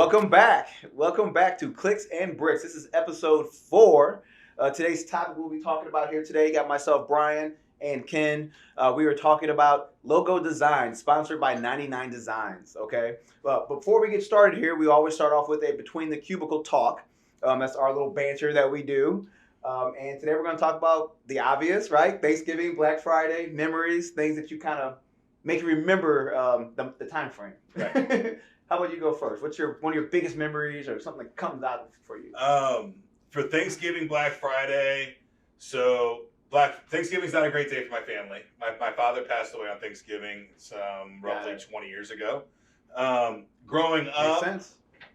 Welcome back. Welcome back to Clicks and Bricks. This is episode 4. Today's topic we'll be talking about here today. Got myself, Brian, and Ken. We were talking about logo design, sponsored by 99 Designs. Okay. But before we get started here, we always start off with a Between the Cubicle talk. That's our little banter that we do. And today we're going to talk about the obvious, right? Thanksgiving, Black Friday, memories, things that you kind of make you remember the time frame. Right. How about you go first? What's one of your biggest memories or something that comes out for you? For Thanksgiving, Black Friday, Thanksgiving's not a great day for my family. My father passed away on Thanksgiving roughly 20 years ago. Growing up,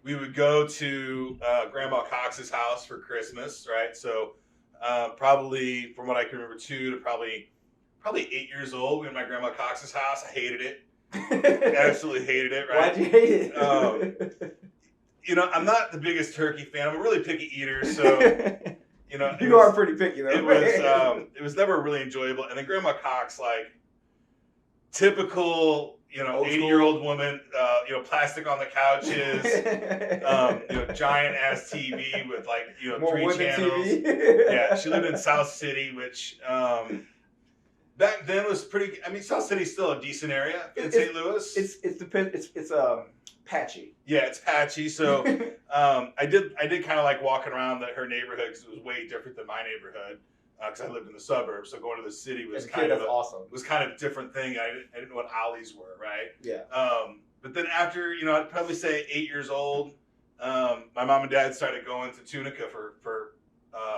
we would go to Grandma Cox's house for Christmas, right? So probably, from what I can remember, 2 to probably 8 years old, we were at my Grandma Cox's house. I hated it. Absolutely hated it, right? Why'd you hate it? I'm not the biggest turkey fan. I'm a really picky eater, so you are pretty picky though. It was never really enjoyable. And then Grandma Cox, like typical, 80-year-old woman, plastic on the couches, giant ass TV with more 3 channels. TV. Yeah, she lived in South City, which back then was pretty. I mean, South City's still a decent area in St. Louis. It's patchy. Yeah, it's patchy. So I did kind of like walking around her neighborhood because it was way different than my neighborhood because I lived in the suburbs. So going to the city was awesome. Was kind of a different thing. I didn't know what alleys were, right? Yeah. But then after I'd probably say 8 years old, my mom and dad started going to Tunica for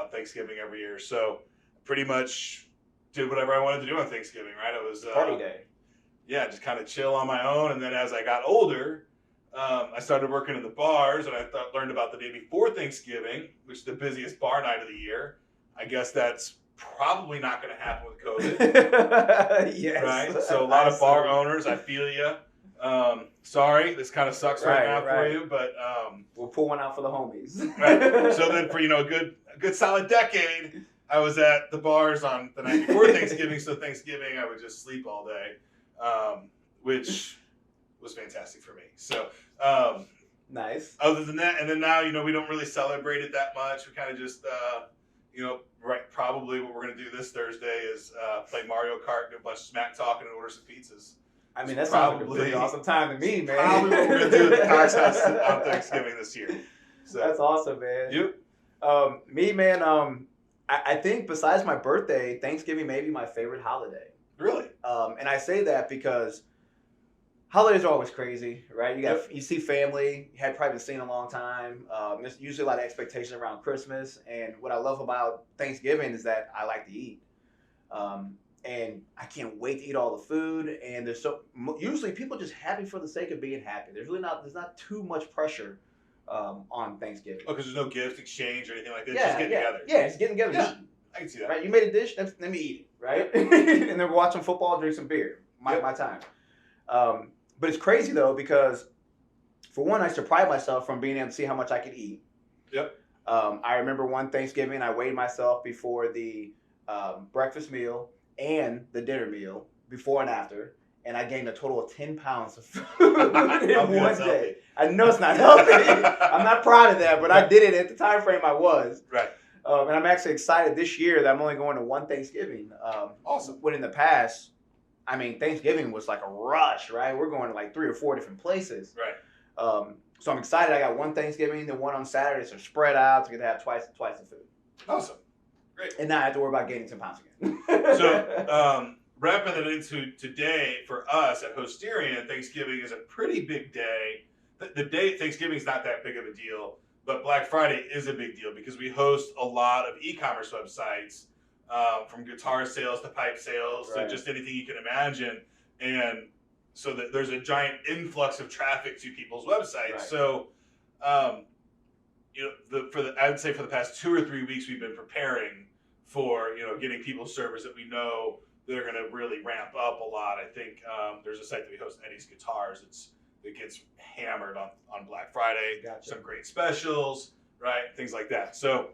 Thanksgiving every year. So pretty much did whatever I wanted to do on Thanksgiving, right? It was party day. Yeah, just kind of chill on my own. And then as I got older, I started working in the bars, and I learned about the day before Thanksgiving, which is the busiest bar night of the year. I guess that's probably not going to happen with COVID. Yes. Right? So a lot of bar owners, I feel you. Sorry, this kind of sucks right now for you, but we'll pull one out for the homies. Right. So then for a good solid decade, I was at the bars on the night before Thanksgiving. So Thanksgiving, I would just sleep all day, which was fantastic for me. So nice. Other than that, and then now we don't really celebrate it that much. We kind of just right. Probably what we're gonna do this Thursday is play Mario Kart, do a bunch of smack talking, and order some pizzas. I mean, that sounds like a pretty awesome time to me, man. Probably what we're gonna do at the Cox house on Thanksgiving this year. So that's awesome, man. You? Me, man. I think besides my birthday, Thanksgiving may be my favorite holiday. Really? And I say that because holidays are always crazy, right? You see family you had probably been seeing a long time. There's usually a lot of expectation around Christmas, and what I love about Thanksgiving is that I like to eat, and I can't wait to eat all the food. And usually people just happy for the sake of being happy. There's not too much pressure on Thanksgiving. Oh, because there's no gift exchange or anything like that. It's just getting together. Yeah, it's getting together. Yeah, eating. I can see that. Right, you made a dish. Let me eat it. Right, and then we're watching football, drink some beer. My time. But it's crazy though because, for one, I used to pride myself from being able to see how much I could eat. Yep. I remember one Thanksgiving I weighed myself before the breakfast meal and the dinner meal, before and after, and I gained a total of 10 pounds of food in one day. I know it's not healthy. I'm not proud of that, but I did it at the time frame I was. Right. And I'm actually excited this year that I'm only going to one Thanksgiving. Awesome. When in the past, I mean, Thanksgiving was like a rush, right? We're going to like 3 or 4 different places. Right. So I'm excited. I got one Thanksgiving, then one on Saturday, so spread out to get to have twice the food. Awesome. Great. And now I have to worry about gaining 10 pounds again. So wrapping it into today, for us at Hosterian, Thanksgiving is a pretty big day. The day Thanksgiving is not that big of a deal, but Black Friday is a big deal because we host a lot of e-commerce websites, from guitar sales to pipe sales to just anything you can imagine. And so there's a giant influx of traffic to people's websites. Right. So, I would say for the past 2 or 3 weeks, we've been preparing for, getting people servers that we know they're going to really ramp up a lot. I think there's a site that we host, Eddie's Guitars. It gets hammered on Black Friday. Gotcha. Some great specials, right? Things like that. So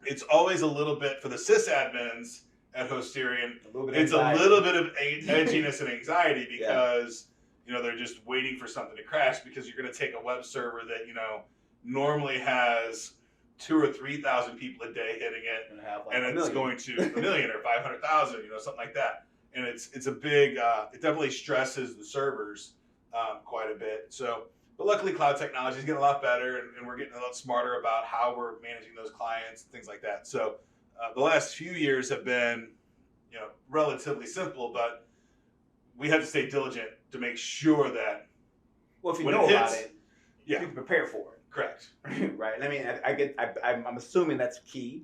it's always a little bit, for the sysadmins at Hosterian, it's a little bit of edginess and anxiety because, they're just waiting for something to crash because you're going to take a web server that, normally has 2,000 or 3,000 people a day hitting it, and it's going to 1,000,000 or 500,000, something like that. And it's a big, it definitely stresses the servers quite a bit. So, but luckily cloud technology is getting a lot better, and we're getting a lot smarter about how we're managing those clients and things like that. So the last few years have been, relatively simple, but we have to stay diligent to make sure that if you know about it, you can prepare for it. Correct. Right. I mean, I'm assuming that's key.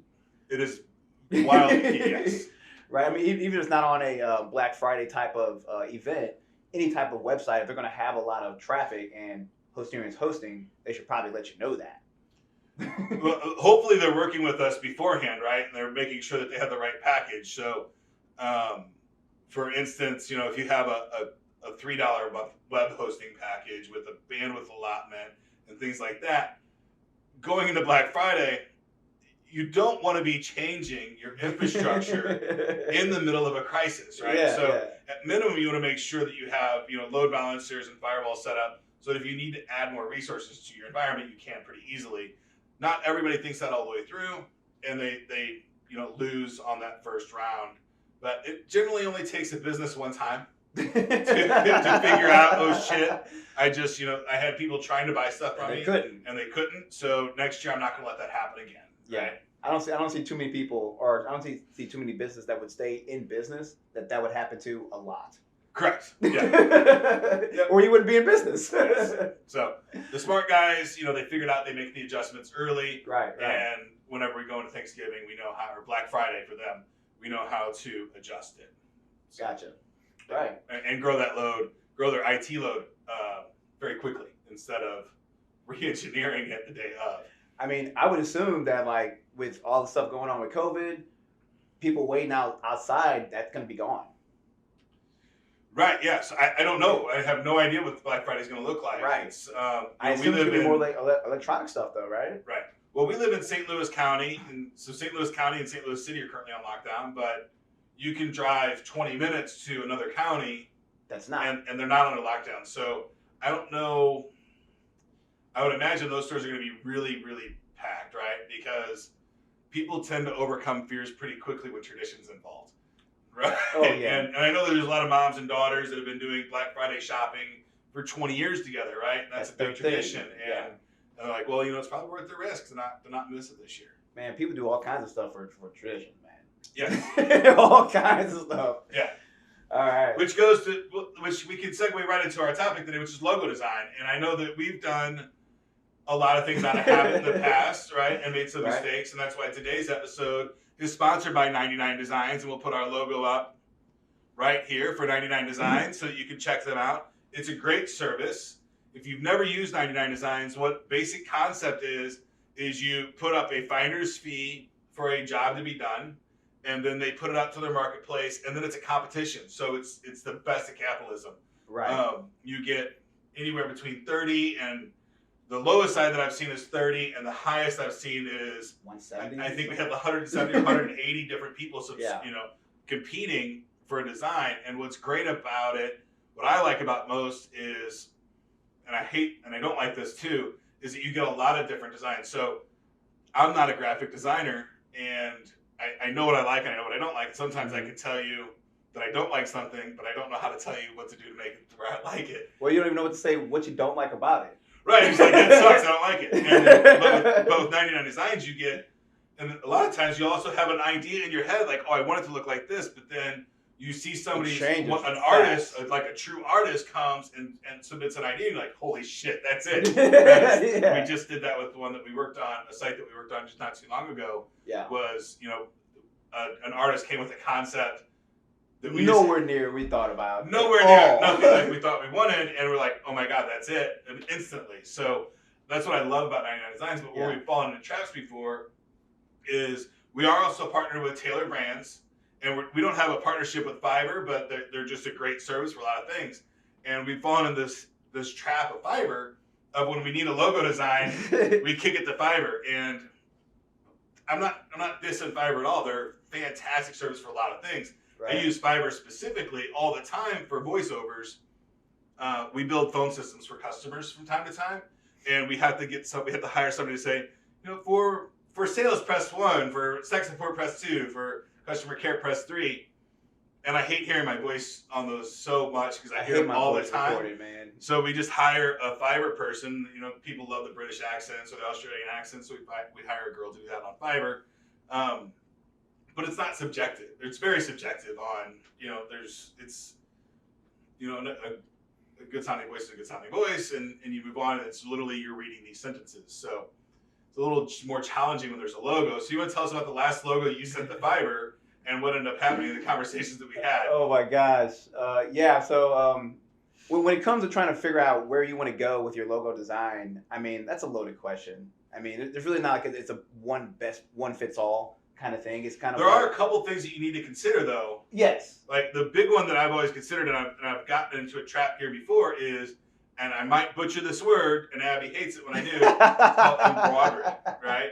It is wildly key, yes. Right. I mean, even if it's not on a Black Friday type of event, any type of website, if they're going to have a lot of traffic and Hosterian's hosting, they should probably let you know that. Well, hopefully they're working with us beforehand, right? And they're making sure that they have the right package. So, for instance, if you have a $3 a month web hosting package with a bandwidth allotment and things like that, going into Black Friday, you don't want to be changing your infrastructure in the middle of a crisis, right? At minimum, you want to make sure that you have, load balancers and firewalls set up so that if you need to add more resources to your environment, you can pretty easily. Not everybody thinks that all the way through, and they lose on that first round. But it generally only takes a business one time to figure out, oh shit, I had people trying to buy stuff from me and they couldn't. So next year I'm not going to let that happen again. Yeah. Right? I don't see too many people, or I don't see too many businesses that would stay in business that would happen to a lot. Correct. Yeah. Yep. Or you wouldn't be in business. Yes. So the smart guys, they figured out they make the adjustments early. Right. And whenever we go into Thanksgiving, we know how, or Black Friday for them, we know how to adjust it. So, gotcha. Right. And grow their IT load very quickly instead of re-engineering it the day of. I mean, I would assume that with all the stuff going on with COVID, people waiting outside, that's going to be gone. Right. Yes. I don't know. I have no idea what Black Friday is going to look like. Right. It's, I assume it's going to be more like electronic stuff, though, right? Right. Well, we live in St. Louis County, and so St. Louis County and St. Louis City are currently on lockdown, but you can drive 20 minutes to another county. That's not. And they're not under lockdown. So I don't know. I would imagine those stores are going to be really, really packed, right? Because people tend to overcome fears pretty quickly when tradition's involved. Right? Oh, yeah. And I know there's a lot of moms and daughters that have been doing Black Friday shopping for 20 years together, right? And that's a big tradition. And they're like, well, it's probably worth the risk to not miss it this year. Man, people do all kinds of stuff for tradition, man. Yeah. All kinds of stuff. Yeah. All right. Which we can segue right into our topic today, which is logo design. And I know that we've done a lot of things out of habit in the past, right? And made some mistakes. And that's why today's episode is sponsored by 99 Designs. And we'll put our logo up right here for 99 Designs so that you can check them out. It's a great service. If you've never used 99 Designs, what basic concept is you put up a finder's fee for a job to be done, and then they put it out to their marketplace, and then it's a competition. So it's the best of capitalism. Right. You get anywhere between 30 and the lowest side that I've seen is 30, and the highest I've seen is 170. I think we have 170 or 180 different people competing for a design. And what's great about it, what I like about most is, and I don't like this too, is that you get a lot of different designs. So I'm not a graphic designer, and I know what I like and I know what I don't like. Sometimes I can tell you that I don't like something, but I don't know how to tell you what to do to make it to where I like it. Well, you don't even know what to say, what you don't like about it. Right, it's like, that sucks, I don't like it. And but with 99 Designs, you get, and a lot of times you also have an idea in your head, like, oh, I want it to look like this, but then you see somebody, an artist, like a true artist comes and submits an idea, and you're like, holy shit, that's it. We just did that with the one that we worked on, a site that we worked on just not too long ago. Yeah. Was, an artist came with a concept that we nowhere near we thought about. Nowhere near nothing like we thought we wanted, and we're like, oh my god, that's it, and instantly. So that's what I love about 99 Designs. But where we've fallen into traps before is we are also partnered with Taylor Brands, and we don't have a partnership with Fiverr, but they're just a great service for a lot of things. And we've fallen in this trap of Fiverr of when we need a logo design, we kick it to Fiverr. And I'm not dissing Fiverr at all. They're a fantastic service for a lot of things. Right. I use Fiverr specifically all the time for voiceovers we build phone systems for customers from time to time, and we had to hire somebody to say, for sales press 1, for tech support press 2, for customer care press 3. And I hate hearing my voice on those so much because I hear them all the time. Recorded, man. So we just hire a Fiverr person. People love the British accents or the Australian accents, so we hire a girl to do that on Fiverr. But it's not subjective. It's very subjective on, it's a good sounding voice is a good sounding voice, and you move on, and it's literally you're reading these sentences. So it's a little more challenging when there's a logo. So you want to tell us about the last logo you sent to Fiverr and what ended up happening in the conversations that we had? Oh my gosh. So when it comes to trying to figure out where you want to go with your logo design, I mean, that's a loaded question. I mean, there's really not like it's a one fits all kind of thing. It's kind of there are a couple things that you need to consider though. Yes. Like the big one that I've always considered, and I've gotten into a trap here before is, and I might butcher this word, and Abby hates it when I do. It's called embroidery, right?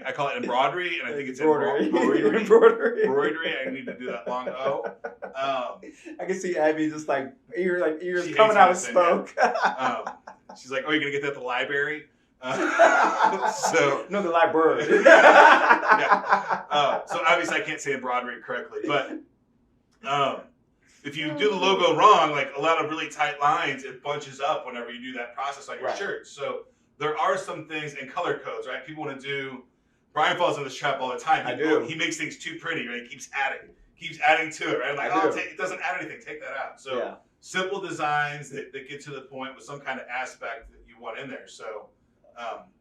I call it embroidery, and I think it's embroidery. Embroidery. I need to do that long O. I can see Abby just like ears coming out of smoke. She's like, "Oh, you're gonna get that at the library?" No, the library. Yeah. So obviously I can't say embroidery correctly, but if you do the logo wrong, like a lot of really tight lines, it bunches up whenever you do that process on your shirts. So there are some things in color codes, right? People want to do. Brian falls in this trap all the time. He makes things too pretty, right? He keeps adding to it, right? I'm like, it doesn't add anything. Take that out. So simple designs that get to the point with some kind of aspect that you want in there. So,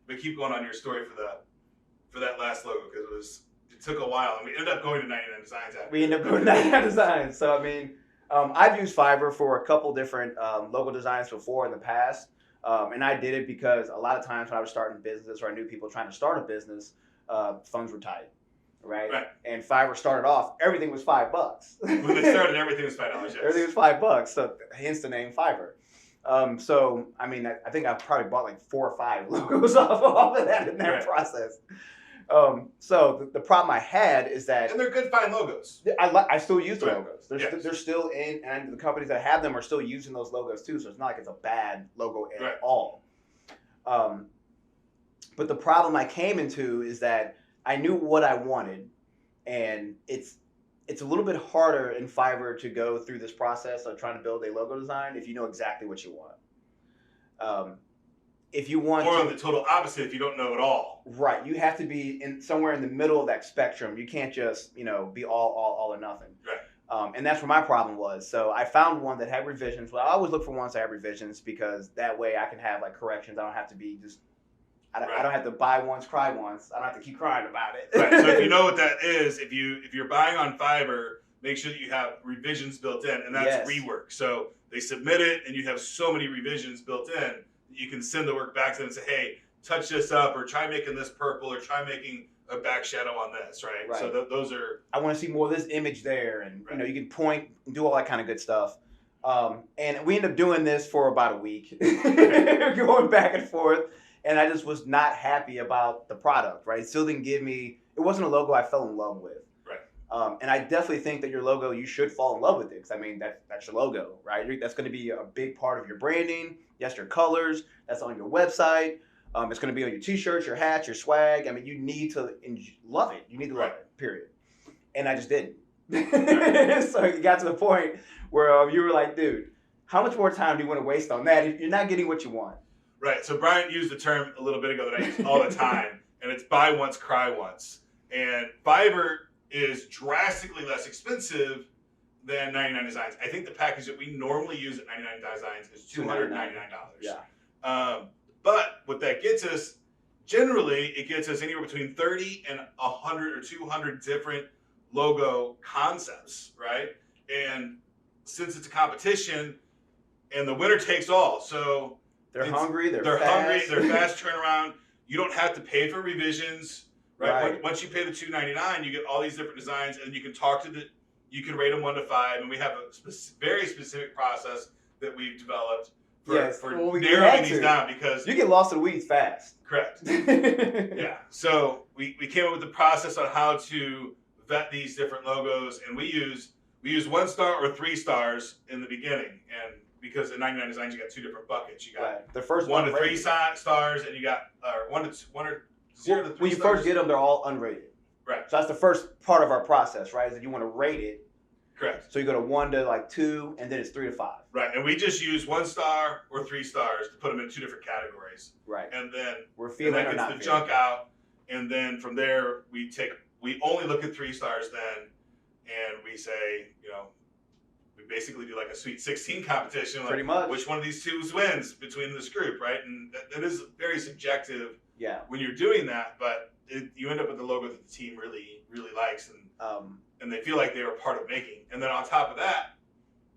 but keep going on your story for that last logo because it took a while, and we ended up going to 99 Designs after. We ended up going to 99 Designs. So I mean, I've used Fiverr for a couple different logo designs before in the past, and I did it because a lot of times when I was starting business or I knew people trying to start a business, funds were tight. Right. And Fiverr started off, everything was $5. When they started, everything was $5. Yes. Everything was $5. So hence the name Fiverr. So I mean, I think I probably bought like 4 or 5 logos off of that in that process. So the problem I had is that, and they're good, fine logos. I still use the logos. They're still in, and the companies that have them are still using those logos too. So it's not like it's a bad logo at all. But the problem I came into is that I knew what I wanted, and it's a little bit harder in Fiverr to go through this process of trying to build a logo design if you know exactly what you want. If you want or the total opposite, if you don't know at all. Right, you have to be somewhere in the middle of that spectrum. You can't just be all or nothing. Right. And that's where my problem was. So I found one that had revisions. Well, I always look for ones that have revisions because that way I can have like corrections. I don't have to be just. I don't have to buy once, cry once. I don't have to keep crying about it. Right. So if you know what that is, if you're buying on Fiverr, make sure that you have revisions built in, and that's rework. So they submit it, and you have so many revisions built in that you can send the work back to them and say, "Hey, touch this up, or try making this purple, or try making a back shadow on this." Right. So those are. I want to see more of this image there, and you can point, and do all that kind of good stuff. And we ended up doing this for about a week, going back and forth. And I just was not happy about the product, right? It still didn't give me, it wasn't a logo I fell in love with. Right. And I definitely think that your logo, you should fall in love with it. Because I mean, that's your logo, right? That's going to be a big part of your branding. That's your colors. That's on your website. It's going to be on your t-shirts, your hats, your swag. I mean, you need to love it. You need to love it, period. And I just didn't. So it got to the point where you were like, dude, how much more time do you want to waste on that if you're not getting what you want? Right. So Brian used the term a little bit ago that I use all the time, and it's buy once, cry once. And Fiverr is drastically less expensive than 99 Designs. I think the package that we normally use at 99 Designs is $299. Yeah. But what that gets us, generally, it gets us anywhere between 30 and 100 or 200 different logo concepts, right? And since it's a competition, and the winner takes all, so they're hungry, they're fast. They're fast turnaround. You don't have to pay for revisions, right? Once you pay the $299, you get all these different designs, and you can you can rate them 1 to 5, and we have a very specific process that we've developed for narrowing these down because you get lost in the weeds fast. Correct. Yeah. So we came up with the process on how to vet these different logos, and we use 1 star or 3 stars in the beginning, and because in 99 Designs you got two different buckets. You got right. The first 1 to 3 rated. stars, and you got 1 to 0 to 3 when you stars. first get them, they're all unrated. Right. So that's the first part of our process, right? Is that you want to rate it. Correct. So you go to 1 to like 2, and then it's 3 to 5. Right, and we just use 1 star or 3 stars to put them in 2 different categories. Right. And then we're feeling that or gets not the feeling. junk out, and then from there we only look at 3 stars then, and we say, we basically do like a Sweet 16 competition. Like, pretty much. Which one of these two wins between this group, right? And that is very subjective. Yeah. When you're doing that, but you end up with the logo that the team really, really likes, and they feel like they were part of making. And then on top of that,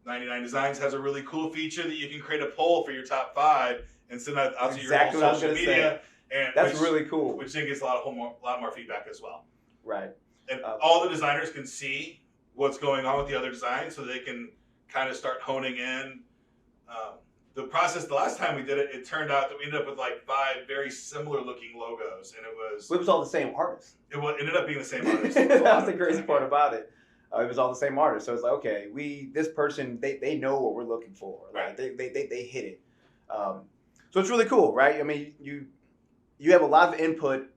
99 Designs has a really cool feature that you can create a poll for your top 5 and send that out to your whole social media. And that's really cool. Which then gets a lot more feedback as well. Right. And all the designers can see what's going on with the other designs, so they can kind of start honing in. The process, the last time we did it, it turned out that we ended up with like 5 very similar looking logos, and it was all the same artist. It ended up being the same artist. That's the crazy part about it. It was all the same artist, so it's like, okay, this person, they know what we're looking for. Right. Like, they hit it. So it's really cool, right? I mean, you have a lot of input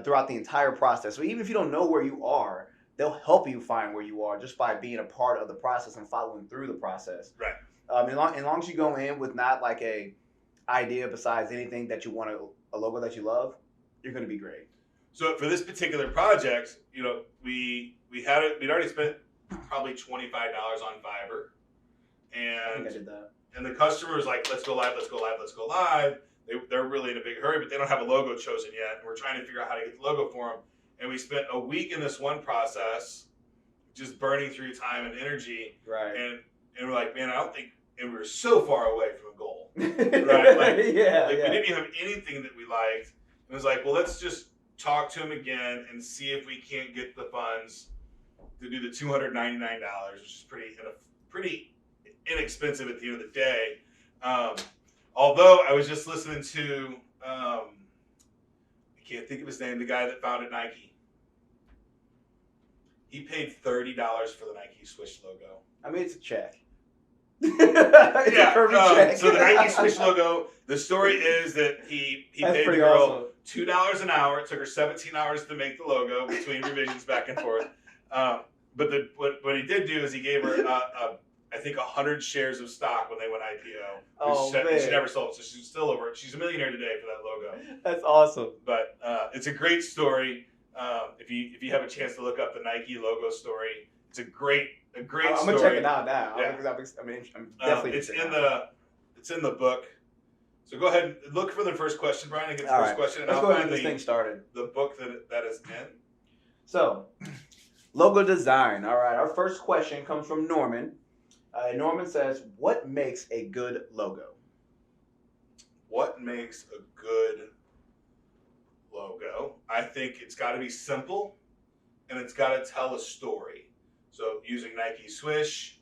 throughout the entire process. So even if you don't know where you are, they'll help you find where you are just by being a part of the process and following through the process. Right. As long as you go in with not like a idea besides anything that you want a logo that you love, you're going to be great. So for this particular project, we'd already spent probably $25 on Fiverr, and I think I did that. And the customer was like, "Let's go live, let's go live, let's go live." They're really in a big hurry, but they don't have a logo chosen yet, and we're trying to figure out how to get the logo for them. And we spent a week in this one process, just burning through time and energy. Right. And we're like, man, I don't think. And we were so far away from a goal, right? Like, we didn't even have anything that we liked. And it was like, well, let's just talk to him again and see if we can't get the funds to do the $299, which is pretty inexpensive at the end of the day. Although I was just listening to, I can't think of his name, the guy that founded Nike. He paid $30 for the Nike Swish logo. I mean, it's a check. Check. So the Nike Swish logo, the story is that he paid the girl $2 an hour. It took her 17 hours to make the logo between revisions back and forth. But what he did do is he gave her, I think, 100 shares of stock when they went IPO. She never sold, so she's still over. She's a millionaire today for that logo. That's awesome. But it's a great story. If you have a chance to look up the Nike logo story, it's a great story. I'm gonna check it out now. Yeah. I'm definitely. It's in the book. So go ahead and look for the first question, Brian, and get the first question. And Let's I'll go ahead find and get this thing started. The book that is in. So, logo design. All right. Our first question comes from Norman. Norman says, "What makes a good logo?" What makes a good logo? I think it's got to be simple, and it's got to tell a story. So using Nike Swish,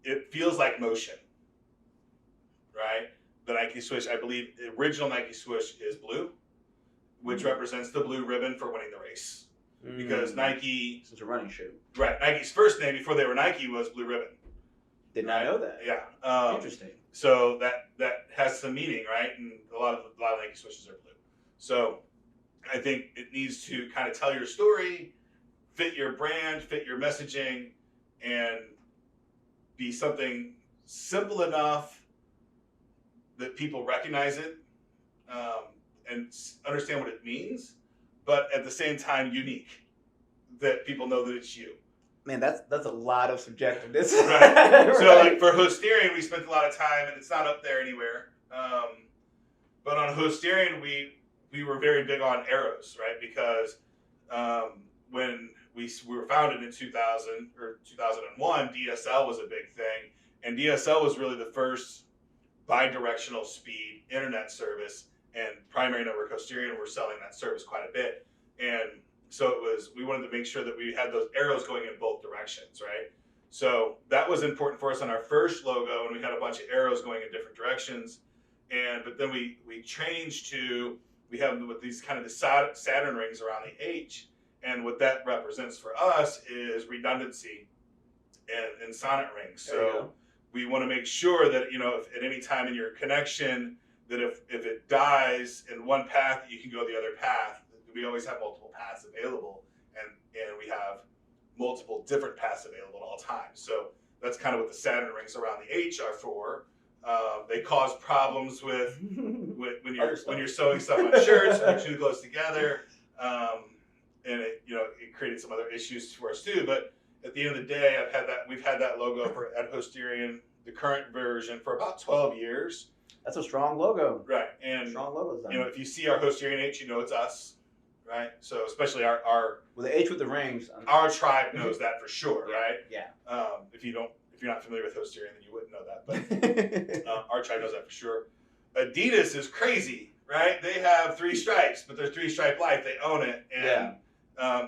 it feels like motion, right? The Nike Swish, I believe the original Nike Swish is blue, which represents the blue ribbon for winning the race. Because Nike... It's a running shoe. Right. Nike's first name before they were Nike was Blue Ribbon. Did not know that. Yeah. Interesting. So that has some meaning, right? And a lot of Nike Swishes are blue. So I think it needs to kind of tell your story, fit your brand, fit your messaging, and be something simple enough that people recognize it and understand what it means, but at the same time unique, that people know that it's you. Man, that's a lot of subjectiveness. Right. So like for Hosterian, we spent a lot of time, and it's not up there anywhere. But on Hosterian, we were very big on arrows, right? Because when we were founded in 2000 or 2001, DSL was a big thing, and DSL was really the first bi-directional speed internet service, and Primary Network Hosterian were selling that service quite a bit. And so we wanted to make sure that we had those arrows going in both directions, right? So that was important for us on our first logo, and we had a bunch of arrows going in different directions. But then we changed to, we have with these kind of the Saturn rings around the H. And what that represents for us is redundancy and sonnet rings. So we want to make sure that, if at any time in your connection, that if it dies in one path, you can go the other path. We always have multiple paths available, and we have multiple different paths available at all times. So that's kind of what the Saturn rings around the H are for. They cause problems with when you're sewing stuff on shirts when they're too close together, and it created some other issues for us too. But at the end of the day, we've had that logo at Hosterian, the current version, for about 12 years. That's a strong logo. Right. And strong logo design. If you see our Hosterian H, it's us. Right. So especially our with the H with the rings. Our tribe knows that for sure, right? Yeah. If you're not familiar with Hosterian, then you wouldn't know that. But our tribe knows that for sure. Adidas is crazy, right? They have 3 stripes, but they're 3 stripe life. They own it. And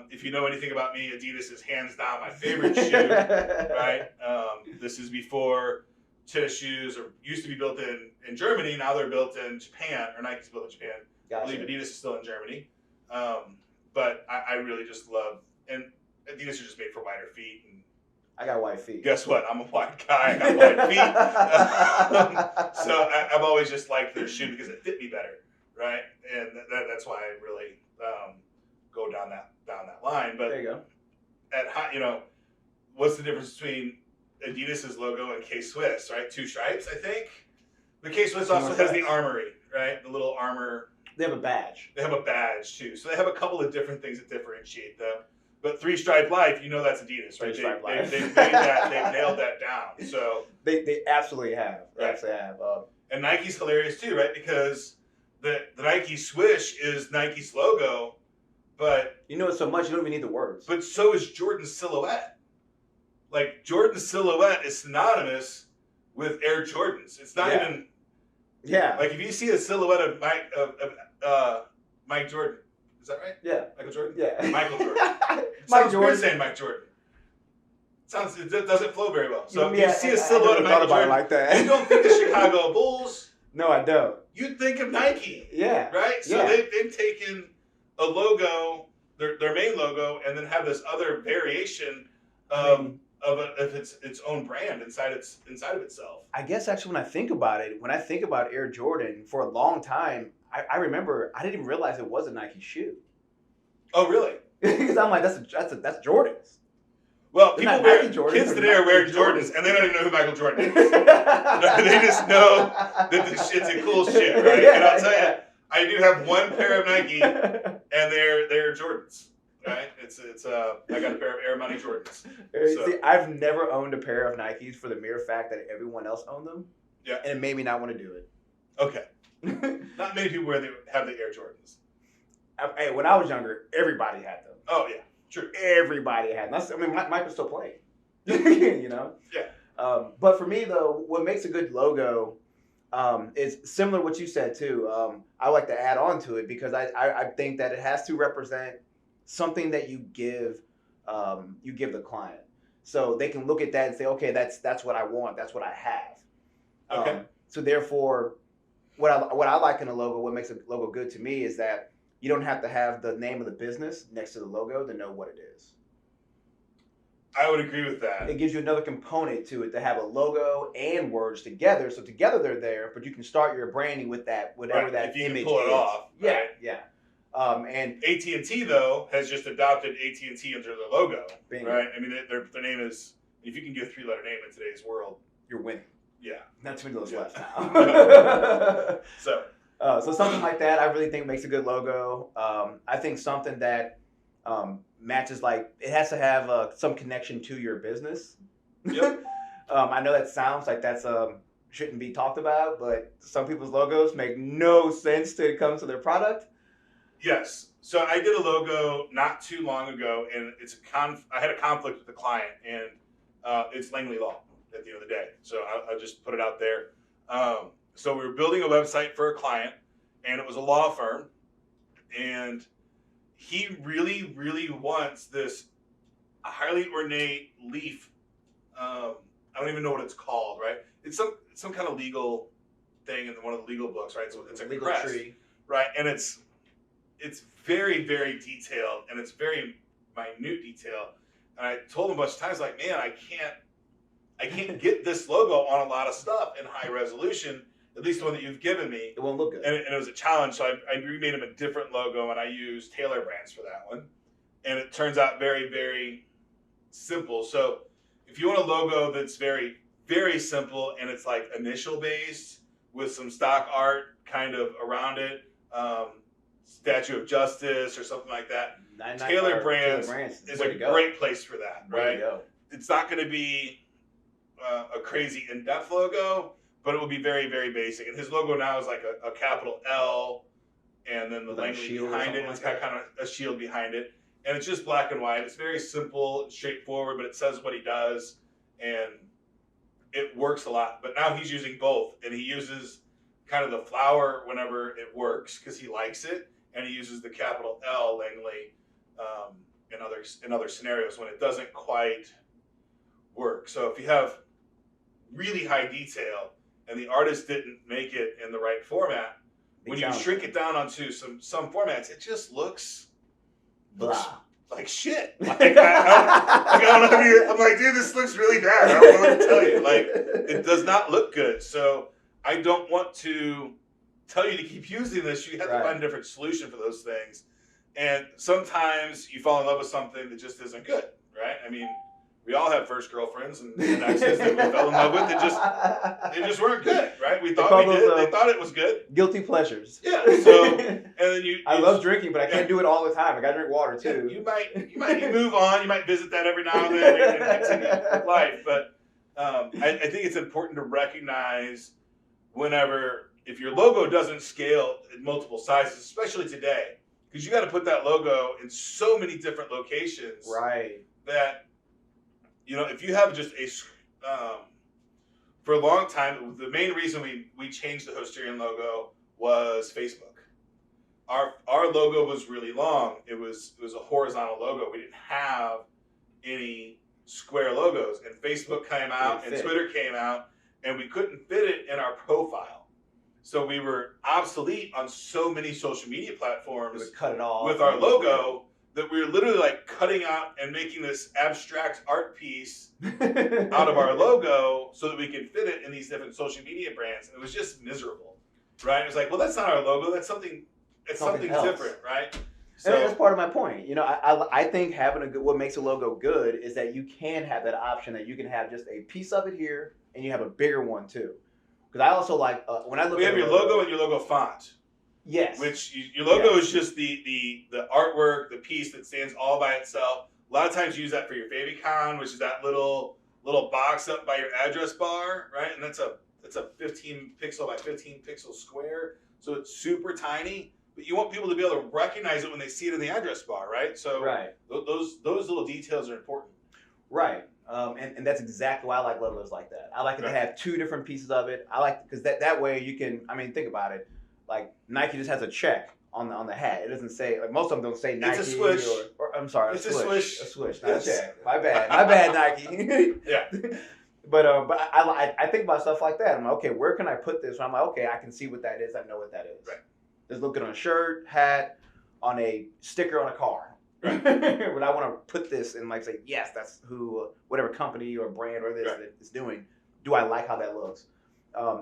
if you know anything about me, Adidas is hands down my favorite shoe, right? This is before tennis shoes used to be built in Germany. Now they're built in Japan, or Nike's built in Japan. Gotcha. I believe Adidas is still in Germany. But I really just love, and Adidas are just made for wider feet. And I got white feet. Guess what? I'm a white guy. I got white feet. So I've always just liked their shoe because it fit me better, right? And that's why I really go down that line. But there you go. What's the difference between Adidas's logo and K-Swiss, right? 2 stripes, I think. The K-Swiss also has the armory, right? The little armor. They have a badge. They have a badge too. So they have a couple of different things that differentiate them. But 3 stripe life, that's Adidas, right? They've nailed that down. So they absolutely have. They right. absolutely have. And Nike's hilarious too, right? Because the Nike swoosh is Nike's logo, but it's so much you don't even need the words. But so is Jordan's silhouette. Like Jordan's silhouette is synonymous with Air Jordans. It's not even. Yeah. Like if you see a silhouette of Mike Jordan, is that right? Yeah. Michael Jordan? Yeah. Michael Jordan. Mike Jordan. Weird saying Mike Jordan. It doesn't flow very well. So if you see a silhouette of Michael Jordan, like that. You don't think of Chicago Bulls. No, I don't. You think of Nike. Yeah. Right? So they've taken a logo, their main logo, and then have this other variation of its own brand inside of itself. I guess actually when I think about Air Jordan, for a long time, I remember I didn't even realize it was a Nike shoe. Oh, really? Because I'm like, that's Jordans. Well, kids today are wearing Jordans, and they don't even know who Michael Jordan is. They just know that this shit's a cool shit, right? And I'll tell you, I do have one pair of Nike, and they're Jordans. Right? I got a pair of Air Money Jordans. So. See, I've never owned a pair of Nikes for the mere fact that everyone else owned them. Yeah. And it made me not want to do it. Okay. Not many people have the Air Jordans. Hey, when I was younger, everybody had them. Oh yeah, true. Everybody had them. Mike was still playing. Yeah. But for me though, what makes a good logo is similar to what you said too. I like to add on to it because I think that it has to represent something that you give the client, so they can look at that and say, okay, that's what I want, that's what I have. Okay. So therefore, what I like in a logo, what makes a logo good to me is that you don't have to have the name of the business next to the logo to know what it is. I would agree with that. It gives you another component to it to have a logo and words together. So together they're there, but you can start your branding with that, whatever that if you image can pull it is. off. Yeah, right? yeah. And AT&T though has just adopted AT&T into their logo, bingo. right? I mean, their name is. If you can get a 3-letter name in today's world, you're winning. Yeah. Not too many of those left now. So something like that, I really think makes a good logo. I think something that matches, like, it has to have some connection to your business. Yep. I know that sounds like that's shouldn't be talked about, but some people's logos make no sense till it comes to their product. Yes. So I did a logo not too long ago, and I had a conflict with the client, and it's Langley Law at the end of the day. So I'll just put it out there. So we were building a website for a client, and it was a law firm, and he really, really wants this highly ornate leaf. I don't even know what it's called, right? It's some kind of legal thing in one of the legal books, right? So it's a legal crest, tree, right? And it's very, very detailed, and it's very minute detail. And I told him a bunch of times, like, man, I can't get this logo on a lot of stuff in high resolution, at least the one that you've given me. It won't look good. And it was a challenge, so I remade him a different logo, and I used Taylor Brands for that one. And it turns out very, very simple. So if you want a logo that's very, very simple and it's like initial based with some stock art kind of around it, Statue of Justice or something like that, Taylor Brands is a great place for that, right? It's not going to be a crazy in-depth logo, but it will be very, very basic. And his logo now is like a capital L, and then the language behind it. It's got kind of a shield behind it. And it's just black and white. It's very simple, straightforward, but it says what he does, and it works a lot. But now he's using both, and he uses kind of the flower whenever it works because he likes it, and he uses the capital L Langley in other scenarios when it doesn't quite work. So if you have really high detail and the artist didn't make it in the right format, when you shrink it down onto some formats, it just looks like shit. Like, I'm like, dude, this looks really bad. I don't know what to tell you. Like, it does not look good. So I don't want to tell you to keep using this. You have to find a different solution for those things. And sometimes you fall in love with something that just isn't good, right? I mean, we all have first girlfriends and exes that we fell in love with that they just weren't good, right? We thought we did. They thought it was good. Guilty pleasures. Yeah. So and then I love drinking, but I can't do it all the time. I gotta drink water too. You might move on. You might visit that every now and then and continue with life. But I think it's important to recognize if your logo doesn't scale in multiple sizes, especially today, because you got to put that logo in so many different locations. Right. That. If you have just for a long time, the main reason we changed the Hosterian logo was Facebook. Our logo was really long. It was a horizontal logo. We didn't have any square logos. And Facebook came out and Twitter came out, and we couldn't fit it in our profile. So we were obsolete on so many social media platforms cut it off with our logo. That we were literally like cutting out and making this abstract art piece out of our logo so that we could fit it in these different social media brands. And it was just miserable, right? It was like, well, that's not our logo. That's something different, right? So and that's part of my point. I think having what makes a logo good is that you can have that option that you can have just a piece of it here and you have a bigger one too. Because I also like when I look. We have your logo and your logo font. Yes. Which your logo is just the artwork, the piece that stands all by itself. A lot of times you use that for your favicon, which is that little box up by your address bar, right? And that's a 15 pixel by 15 pixel square, so it's super tiny. But you want people to be able to recognize it when they see it in the address bar, right? So those little details are important. Right. And that's exactly why I like logos like that. I like it to have two different pieces of it. I like because that way you can. I mean, think about it. Like Nike just has a check on the hat. It doesn't say most of them don't say Nike. It's a swoosh. Or I'm sorry, it's a swoosh. A swoosh, not a check. My bad, Nike. Yeah. But I think about stuff like that. I'm like, okay, where can I put this? And I'm like, okay, I can see what that is. I know what that is. Right. Just look it on a shirt, hat, on a sticker on a car. Right. When I want to put this and like say, yes, that's who, whatever company or brand or this that is doing. Do I like how that looks?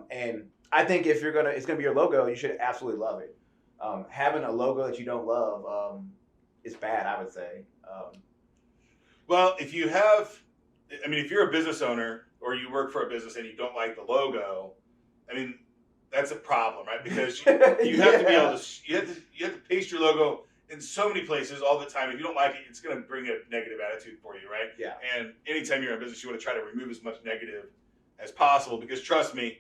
And I think if it's gonna be your logo, you should absolutely love it. Having a logo that you don't love is bad, I would say. Well, if you're a business owner or you work for a business and you don't like the logo, I mean, that's a problem, right? Because you have to be able to you have to paste your logo in so many places all the time. If you don't like it, it's going to bring a negative attitude for you, right? Yeah. And anytime you're in business, you want to try to remove as much negative as possible because trust me,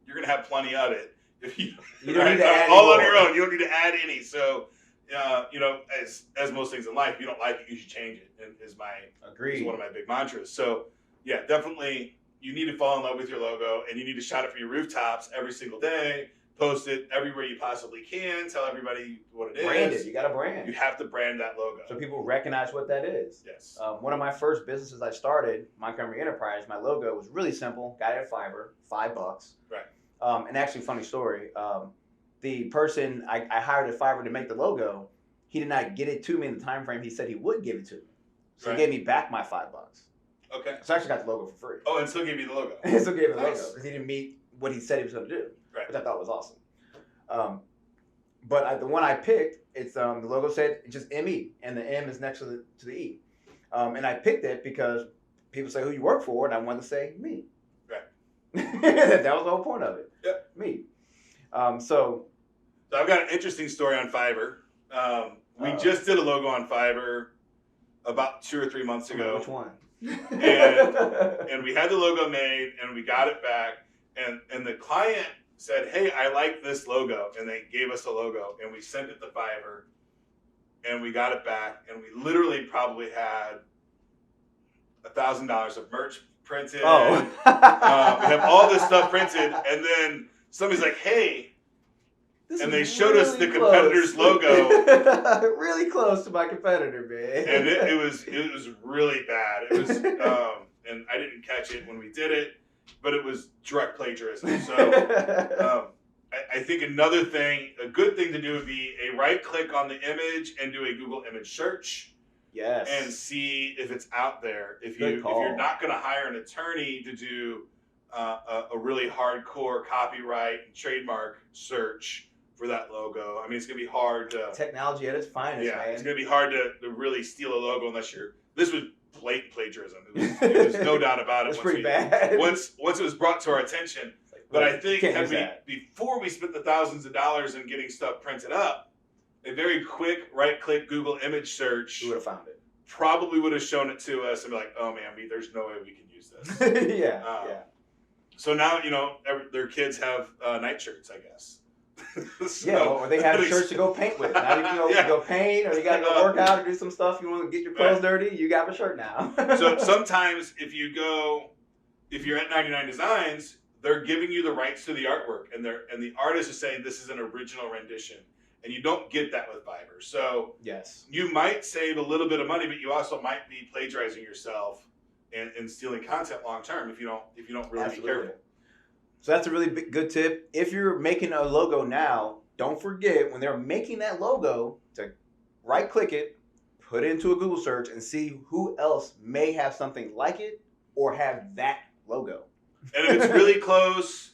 you're going to have plenty of it. If you don't need to add all more. On your own, you don't need to add any. So, as most things in life, if you don't like it, you should change it. And is one of my big mantras. So, yeah, definitely, you need to fall in love with your logo, and you need to shout it from your rooftops every single day. Post it everywhere you possibly can. Tell everybody what it is. Brand it. You got to brand. You have to brand that logo so people recognize what that is. Yes. One of my first businesses I started, Montgomery Enterprise. My logo was really simple. Got it at Fiverr, $5. Right. And actually, funny story. The person I hired at Fiverr to make the logo, he did not get it to me in the time frame he said he would give it to me. So he gave me back my $5. Okay. So I actually got the logo for free. Oh, and still gave you the logo. He still gave me the Nice. logo because he didn't meet what he said he was going to do, Right. which I thought was awesome. But the one I picked, it's the logo said just ME, and the M is next to the E. And I picked it because people say who you work for, and I wanted to say me. Right. That was the whole point of it. Yep. Me. So I've got an interesting story on Fiverr. We just did a logo on Fiverr about 2 or 3 months ago. Which one? And we had the logo made, and we got it back, and the client said, "Hey, I like this logo," and they gave us a logo, and we sent it to Fiverr, and we got it back, and we literally probably had $1,000 of merch printed. Oh. We have all this stuff printed, and then somebody's like, "Hey," and they showed us the competitor's logo. Really close to my competitor, man. And it was really bad. It was, and I didn't catch it when we did it, but it was direct plagiarism. So I think another thing, a good thing to do would be a right click on the image and do a Google image search. Yes. And see if it's out there. If you're not going to hire an attorney to do a really hardcore copyright and trademark search for that logo, I mean, it's going to be hard to... Technology at its finest, man. It's going to be hard to really steal a logo unless you're... This was blatant plagiarism. It was no doubt about it. It's pretty bad. Once it was brought to our attention. But I think before we spent the thousands of dollars in getting stuff printed up, a very quick right-click Google image search... We would have found it. Probably would have shown it to us and be like, "Oh man, there's no way we can use this." Yeah. So now their kids have night shirts, I guess. So, or they have shirts to go paint with. Now you can go paint, or you got to go work out or do some stuff. You want to get your clothes dirty, you got a shirt now. So sometimes if you're at 99 Designs, they're giving you the rights to the artwork, and the artist is saying this is an original rendition. And you don't get that with Fiverr. So yes, you might save a little bit of money, but you also might be plagiarizing yourself and stealing content long term if you don't really be careful. So that's a really good tip. If you're making a logo now, don't forget when they're making that logo to right click it, put it into a Google search, and see who else may have something like it or have that logo. And if it's really close,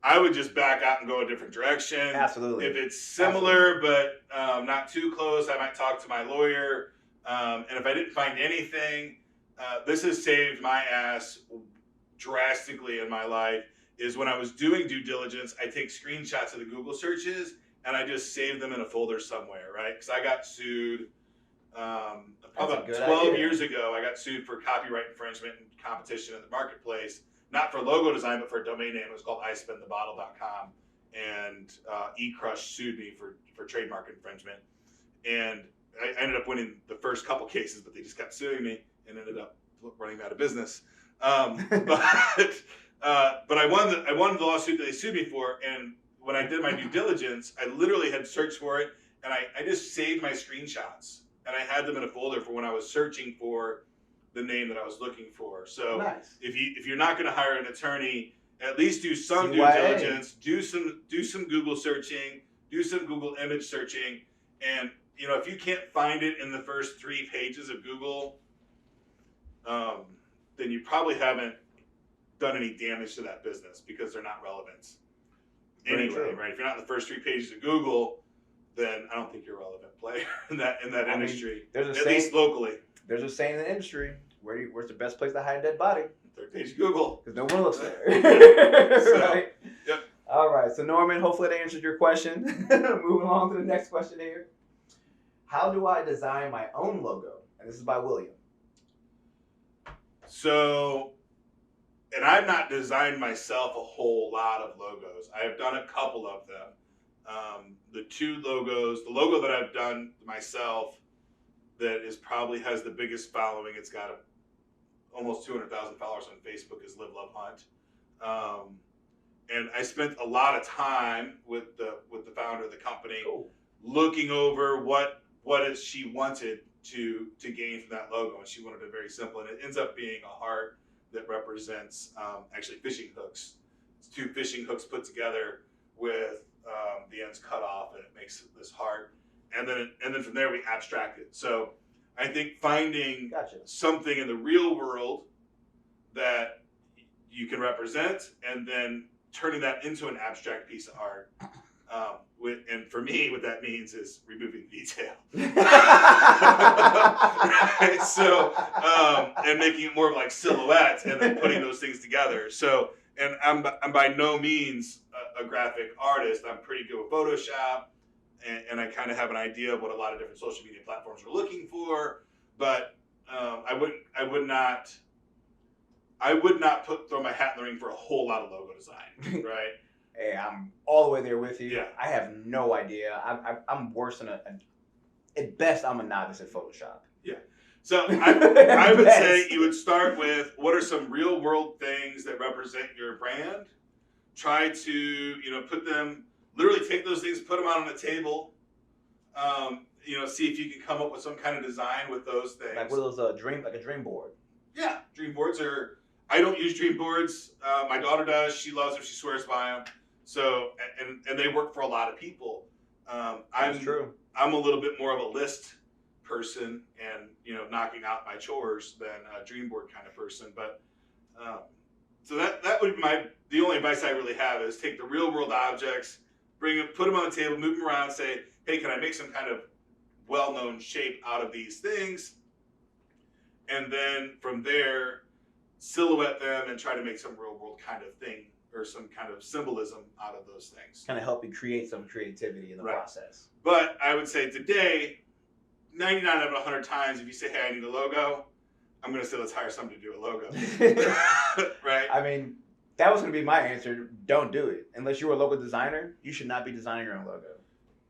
I would just back out and go a different direction. Absolutely. If it's similar but not too close, I might talk to my lawyer. And if I didn't find anything, this has saved my ass drastically in my life, is when I was doing due diligence, I take screenshots of the Google searches and I just save them in a folder somewhere, right? Because I got sued about 12 years ago. I got sued for copyright infringement and competition in the marketplace. Not for logo design, but for a domain name. It was called ispinthebottle.com. And eCrush sued me for trademark infringement. And I ended up winning the first couple cases, but they just kept suing me and ended up running me out of business. But I won the lawsuit that they sued me for. And when I did my due diligence, I literally had searched for it. And I just saved my screenshots. And I had them in a folder for when I was searching for the name that I was looking for. So nice. if you're not going to hire an attorney, at least do some due diligence, do some Google searching, do some Google image searching, and if you can't find it in the first 3 pages of Google, then you probably haven't done any damage to that business because they're not relevant. Anyway, right? If you're not in the first 3 pages of Google, then I don't think you're a relevant player in that industry. At least locally. There's a saying in the industry, where's the best place to hide a dead body? Third page Google. Because no one looks there. Right? Yep. All right. So Norman, hopefully that answered your question. Moving on to the next question here. How do I design my own logo? And this is by William. So, and I've not designed myself a whole lot of logos. I have done a couple of them. The 2 logos, the logo that I've done myself that probably has the biggest following, it's got almost 200,000 followers on Facebook, is Live, Love, Hunt. And I spent a lot of time with the founder of the company looking over what she wanted to gain from that logo. And she wanted it very simple. And it ends up being a heart that represents actually fishing hooks. It's 2 fishing hooks put together with the ends cut off, and it makes this heart. And then from there we abstract it. So I think finding something in the real world that you can represent, and then turning that into an abstract piece of art. And for me, what that means is removing detail. Right? So, and making it more of like silhouettes and then putting those things together. So, and I'm by no means a graphic artist. I'm pretty good with Photoshop, and I kind of have an idea of what a lot of different social media platforms are looking for. But I would not throw my hat in the ring for a whole lot of logo design, right? Hey, I'm all the way there with you. Yeah. I have no idea. I'm worse than at best, I'm a novice at Photoshop. Yeah. So I would say you would start with what are some real world things that represent your brand. Try to, put them, literally take those things, put them out on a table. See if you can come up with some kind of design with those things. Like what are those like a dream board? Yeah, dream boards are. I don't use dream boards. My daughter does. She loves them. She swears by them. So and they work for a lot of people. That's true. I'm a little bit more of a list person, and knocking out my chores than a dream board kind of person. But so that would be the only advice I really have is take the real world objects, put them on the table, move them around, say, hey, can I make some kind of well-known shape out of these things? And then from there, silhouette them and try to make some real world kind of thing or some kind of symbolism out of those things. Kind of help you create some creativity in the process. But I would say today, 99 out of 100 times, if you say, hey, I need a logo, I'm going to say, let's hire somebody to do a logo. Right? I mean, that was going to be my answer. Don't do it. Unless you're a logo designer, you should not be designing your own logo.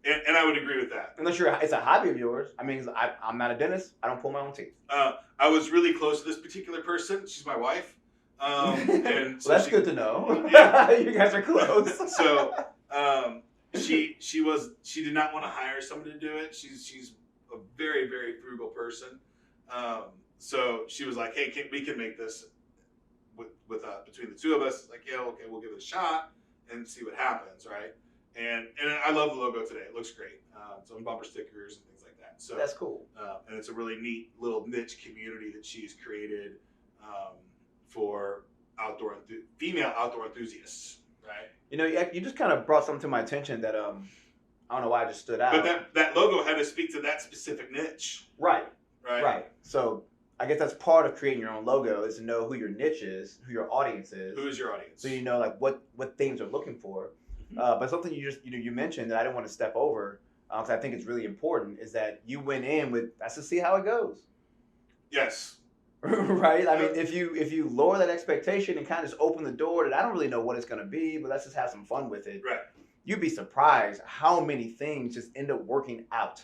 And I would agree with that. Unless it's a hobby of yours. I mean, I'm not a dentist. I don't pull my own teeth. I was really close to this particular person. She's my wife. And so well, that's good to know. Yeah. You guys are close. So she did not want to hire somebody to do it. She's a very, very frugal person. So she was like, hey, we can make this with between the two of us. Like, yeah, okay, we'll give it a shot and see what happens, right? And I love the logo today. It looks great. Some bumper stickers and things like that. So that's cool. And it's a really neat little niche community that she's created for female outdoor enthusiasts, right? You just kind of brought something to my attention that I don't know why I just stood out. But that logo had to speak to that specific niche. Right. So I guess that's part of creating your own logo is to know who your niche is, who your audience is. Who is your audience? So you know like what things they're looking for. But something you just you mentioned that I didn't want to step over because I think it's really important is that you went in with let's just see how it goes. Yes. Right. I mean, if you lower that expectation and kind of just open the door that I don't really know what it's going to be, but let's just have some fun with it. Right. You'd be surprised how many things just end up working out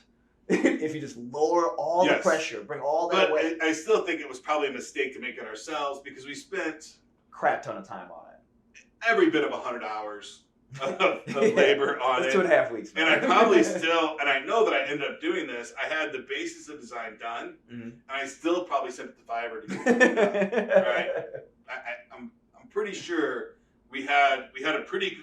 if you just lower all the pressure, bring all that away. I still think it was probably a mistake to make it ourselves because we spent crap ton of time on it. Every bit of 100 hours of labor on it. 2.5 weeks. Man. And I probably and I know that I ended up doing this. I had the basis of design done, and I still probably sent it to Fiverr to get it done. Right? I'm pretty sure we had a pretty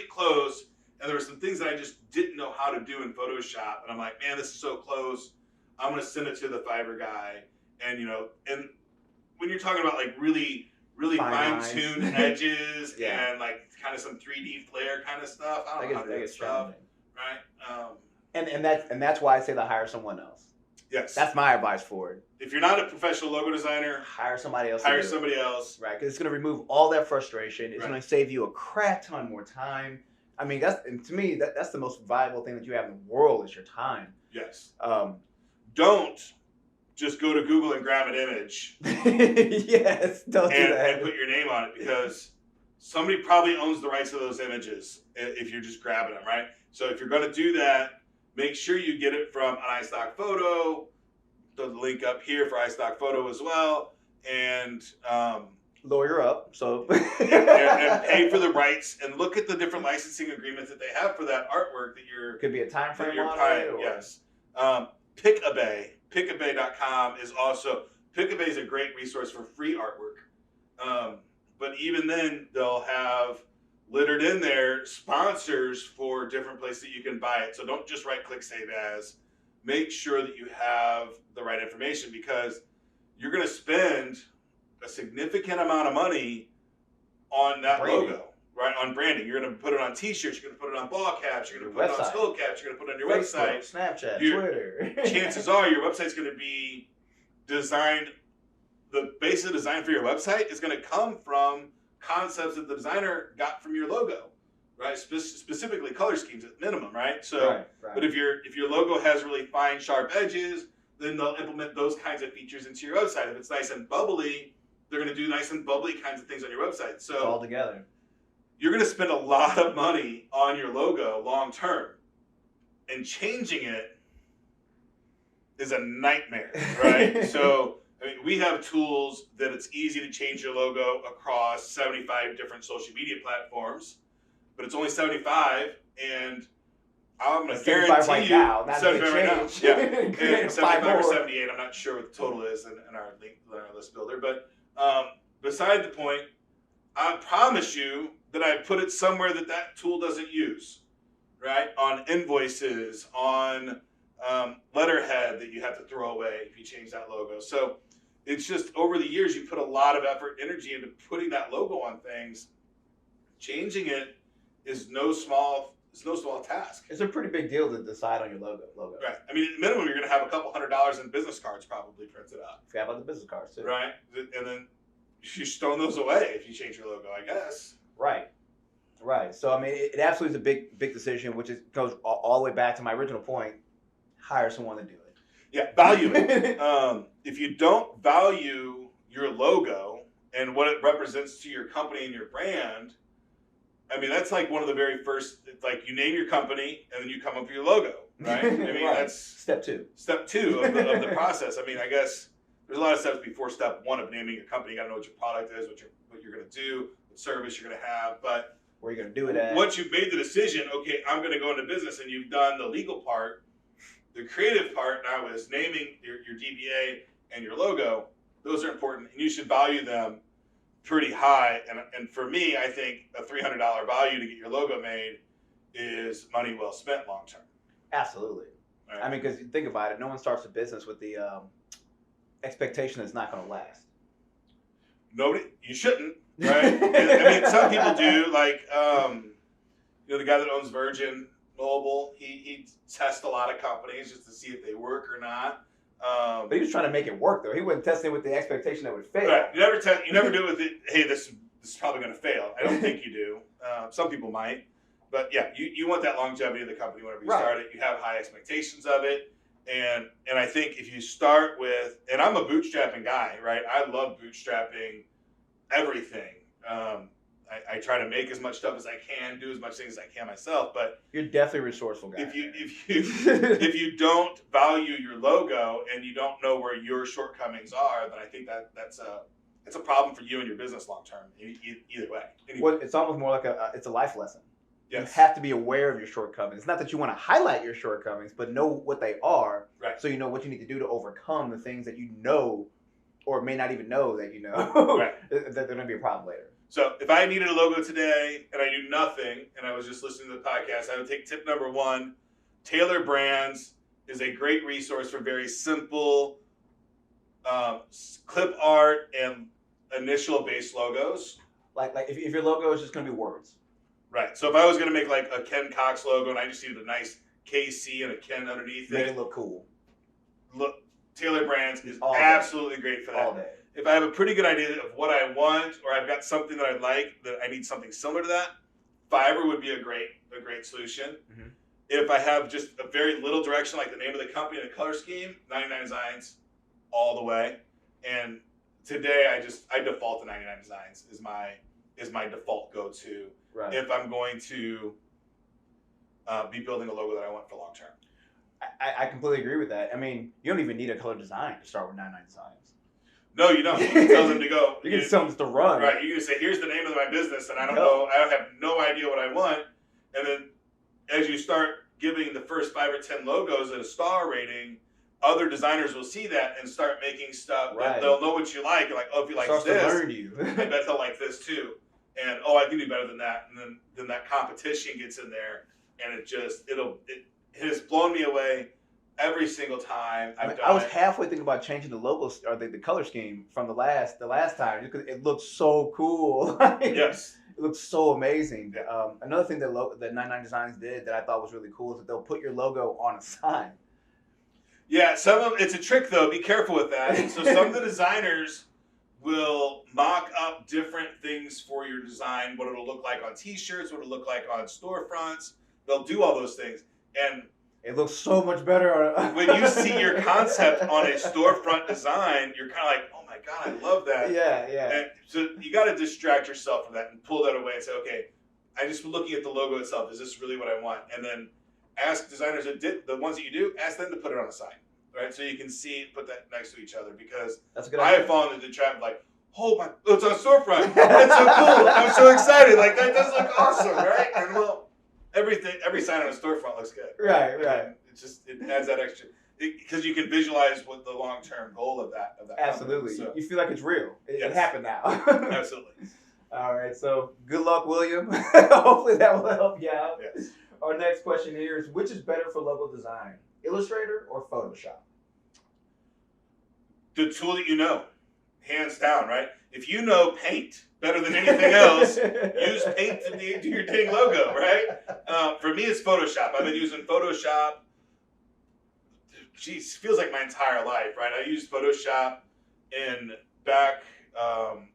close, and there were some things that I just didn't know how to do in Photoshop, and I'm like, man, this is so close. I'm gonna send it to the Fiverr guy, and and when you're talking about like really fine-tuned edges and like kind of some 3D flair kind of stuff. I don't know how to do that stuff, right? And that's why I say to hire someone else. Yes, that's my advice for it. If you're not a professional logo designer, hire somebody else. Hire somebody else, right? Because it's going to remove all that frustration. It's going to save you a crap ton more time. I mean, to me that's the most valuable thing that you have in the world is your time. Yes. Don't just go to Google and grab an image. Yes, don't do that. And put your name on it because somebody probably owns the rights to those images if you're just grabbing them, right? So if you're going to do that, make sure you get it from an iStock photo. The link up here for iStock photo as well. And lawyer up. So and pay for the rights and look at the different licensing agreements that they have for that artwork that you're... Could be a time frame on it. Yes. Pickabay. Pickabay.com is also... Pickabay is a great resource for free artwork. But even then, they'll have littered in there sponsors for different places that you can buy it. So don't just right click save as. Make sure that you have the right information because you're going to spend a significant amount of money on that Branding. logo, right? On branding. You're going to put it on T-shirts. You're going to put it on ball caps. You're going to put it on skull caps. You're going to put it on your Facebook, website. Snapchat, Twitter. Chances are your website's going to be designed. The base of the design for your website is going to come from concepts that the designer got from your logo, right? Specifically color schemes at minimum, right? So, right. but if your logo has really fine, sharp edges, then they'll implement those kinds of features into your website. If it's nice and bubbly, they're going to do nice and bubbly kinds of things on your website. So it's all together. You're going to spend a lot of money on your logo long term, and changing it is a nightmare, right? So I mean, we have tools that it's easy to change your logo across 75 different social media platforms, but it's only 75, and I'm going to guarantee right you now, not 75 right now. Yeah, and 75 or more. 78. I'm not sure what the total is in our list builder, but beside the point, I promise you that I put it somewhere that tool doesn't use, right? On invoices, on letterhead that you have to throw away if you change that logo. So it's just over the years you put a lot of effort, energy into putting that logo on things. Changing it is no small task. It's a pretty big deal to decide on your logo. Right. I mean, at minimum, you're going to have a couple $100 in business cards probably printed out. Forgot about the business cards too. Right. And then you should throw those away if you change your logo, I guess. Right. So I mean, it absolutely is a big decision, which goes all the way back to my original point. Hire someone to do it. Yeah, value it. If you don't value your logo and what it represents to your company and your brand, I mean, that's like one of the very first. It's like you name your company and then you come up with your logo, right? I mean, right. That's step two. Step two of the process. I mean, I guess there's a lot of steps before step one of naming your company. You got to know what your product is, what you're going to do, what service you're going to have, but where you're going to do it at. Once you've made the decision, okay, I'm going to go into business, and you've done the legal part. The creative part now is naming your DBA and your logo. Those are important, and you should value them pretty high. And for me, I think a $300 value to get your logo made is money well spent long term. Absolutely. Right? I mean, because you think about it, no one starts a business with the expectation that it's not going to last. Nobody, you shouldn't, right? I mean, some people do, like, the guy that owns Virgin Mobile, he tests a lot of companies just to see if they work or not. But he was trying to make it work, though. He wasn't testing it with the expectation that it would fail. Right. You never do it with it, hey, this is probably going to fail. I don't think you do. Some people might. But yeah, you want that longevity of the company whenever you start it. You have high expectations of it. And I think if you start with, and I'm a bootstrapping guy, right? I love bootstrapping everything. I try to make as much stuff as I can, do as much things as I can myself. But you're definitely a resourceful guy. If you don't value your logo and you don't know where your shortcomings are, then I think that's a problem for you and your business long term. Either way. Anyway. Well, it's almost more like it's a life lesson. Yes. You have to be aware of your shortcomings. It's not that you want to highlight your shortcomings, but know what they are, right? So you know what you need to do to overcome the things that you know, or may not even know that you know, right? that they're going to be a problem later. So if I needed a logo today and I knew nothing and I was just listening to the podcast, I would take tip number one. Tailor Brands is a great resource for very simple clip art and initial base logos. Like if your logo is just going to be words. Right. So if I was going to make like a Ken Cox logo and I just needed a nice KC and a Ken underneath Make it look cool. Tailor Brands is absolutely great for that. All day. If I have a pretty good idea of what I want, or I've got something that I like that I need something similar to that, Fiverr would be a great solution. Mm-hmm. If I have just a very little direction, like the name of the company and the color scheme, 99 Designs all the way. And today I default to 99 Designs is my default go-to. Right. If I'm going to be building a logo that I want for long term. I completely agree with that. I mean, you don't even need a color design to start with 99 Designs. No, you don't. You can tell them to go. You can tell them to run. Right. You can say, here's the name of my business, and I have no idea what I want. And then as you start giving the first 5 or 10 logos at a star rating, other designers will see that and start making stuff. Right. They'll know what you like. You're like, oh, if you like this, to learn you. I bet they'll like this too. And I can do better than that. And then that competition gets in there, and it has blown me away every single time I've done I was it. halfway thinking about changing the logo or the color scheme from the last time because it looked so cool. Yes. It looks so amazing. Yeah. Another thing that 99 Designs did that I thought was really cool is that they'll put your logo on a sign. Yeah, it's a trick though. Be careful with that. So some of the designers will mock up different things for your design, what it'll look like on t-shirts, what it'll look like on storefronts. They'll do all those things. And it looks so much better when you see your concept on a storefront design, you're kind of like, oh my God, I love that. Yeah. And so you got to distract yourself from that and pull that away and say, okay, I just looking at the logo itself. Is this really what I want? And then ask designers that did the ones that you do, ask them to put it on the side, right? So you can see, put that next to each other because that's a good I idea. have fallen into the trap of like, oh my, it's on storefront. That's so cool. I'm so excited. Like that does look awesome, right? And well, every sign on a storefront looks good. Right. It adds that extra because you can visualize what the long term goal of that. Absolutely, so, you feel like it's real. It happened now. Absolutely. All right, so good luck, William. Hopefully that will help you out. Yes. Our next question here is: which is better for logo design, Illustrator or Photoshop? The tool that you know, hands down, right? If you know Paint better than anything else, use Paint to do your dang logo, right? For me, it's Photoshop. I've been using Photoshop. Geez, feels like my entire life, right? I used Photoshop back.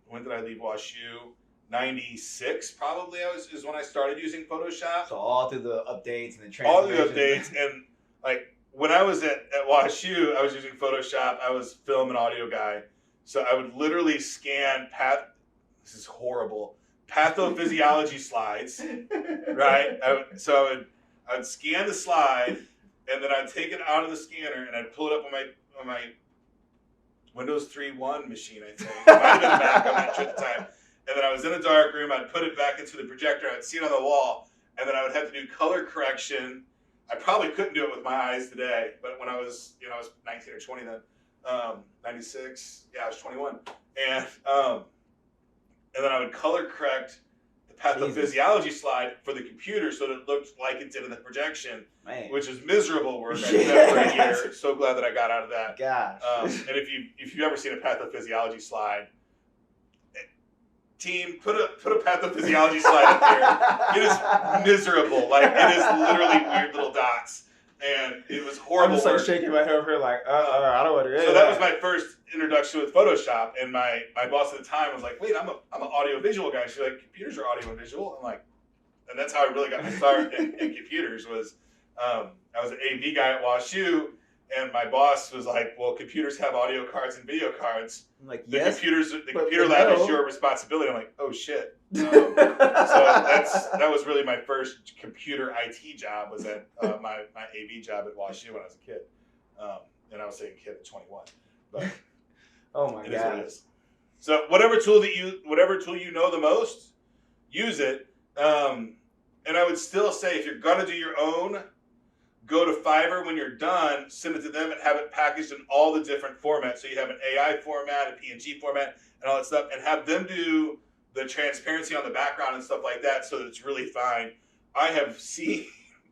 When did I leave WashU? 96 probably is when I started using Photoshop. So all through the updates and the all the updates and like when I was at WashU, I was using Photoshop. I was film and audio guy, so I would literally scan this is horrible, pathophysiology slides, right? I would scan the slide and then I'd take it out of the scanner and I'd pull it up on my Windows 3.1 machine, I think. It might have been Mac, I'm not sure at the time. And then I was in a dark room, I'd put it back into the projector, I'd see it on the wall, and then I would have to do color correction. I probably couldn't do it with my eyes today, but when I was 19 or 20 then, 96, I was 21. And then I would color correct the pathophysiology slide for the computer so that it looked like it did in the projection, which is miserable work. I did that for a year. So glad that I got out of that. Gosh. And if you've ever seen a pathophysiology slide, team, put a pathophysiology slide up there. It is miserable. Like it is literally weird little dots, and it was horrible. I'm just like shaking my head over here, like, I don't want to. So that was my first introduction with Photoshop, and my boss at the time was like, "Wait, I'm an audio visual guy." She's like, "Computers are audio and visual." I'm like, and that's how I really got my start in computers. Was I was an AV guy at WashU. And my boss was like, "Well, computers have audio cards and video cards. I'm like, the yes, computer lab is your responsibility." I'm like, "Oh shit!" So that was really my first computer IT job. Was at my AV job at WashU when I was a kid, and I was saying kid at 21. But oh my god, is what it is. So whatever tool you know the most, use it. And I would still say if you're gonna do your own, go to Fiverr when you're done, send it to them and have it packaged in all the different formats. So you have an AI format, a PNG format, and all that stuff, and have them do the transparency on the background and stuff like that so that it's really fine. I have seen,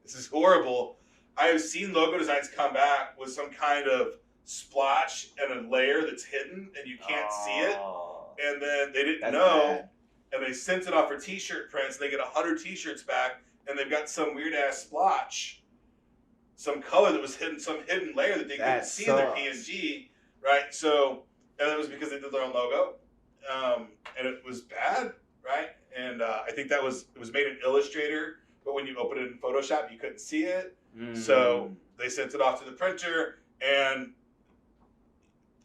this is horrible, I have seen logo designs come back with some kind of splotch and a layer that's hidden and you can't see it. And then they didn't know, and they sent it off for t-shirt prints, and they get 100 t-shirts back, and they've got some weird-ass splotch. Some color that was hidden, some hidden layer that they couldn't see in their PNG, right? So, and it was because they did their own logo, and it was bad, right? And I think it was made in Illustrator, but when you open it in Photoshop, you couldn't see it. So they sent it off to the printer, and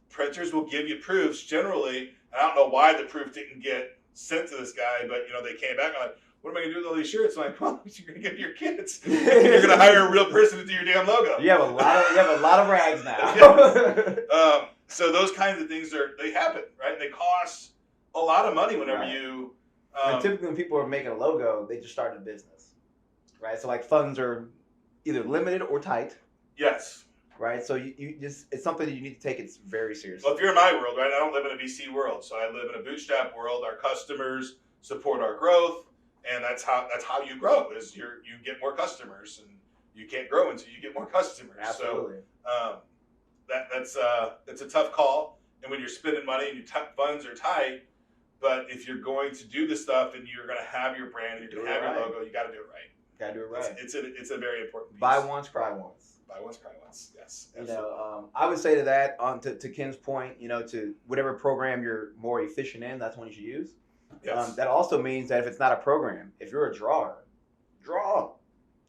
printers will give you proofs generally. I don't know why the proof didn't get sent to this guy, but they came back and like, what am I going to do with all these shirts? I'm like, well, you're going to give your kids. You're going to hire a real person to do your damn logo. You have a lot of rags now. So those kinds of things they happen, right? They cost a lot of money whenever you. And typically, when people are making a logo, they just start a business, right? So like funds are either limited or tight. Yes. Right. So you just it's something that you need to take it very seriously. Well, if you're in my world, right? I don't live in a VC world, so I live in a bootstrap world. Our customers support our growth. And that's how you grow is you get more customers and you can't grow until you get more customers. Absolutely. So that's a tough call. And when you're spending money and your funds are tight, but if you're going to do the stuff and you're going to have your brand and you're going to have your logo, you got to do it right. Got to do it right. It's a very important piece. Buy once, cry once. Buy once, cry once. Yes. Absolutely. You know, I would say to that, to Ken's point, you know, to whatever program you're more efficient in, that's one you should use. Yes. That also means that if it's not a program, if you're a drawer, draw.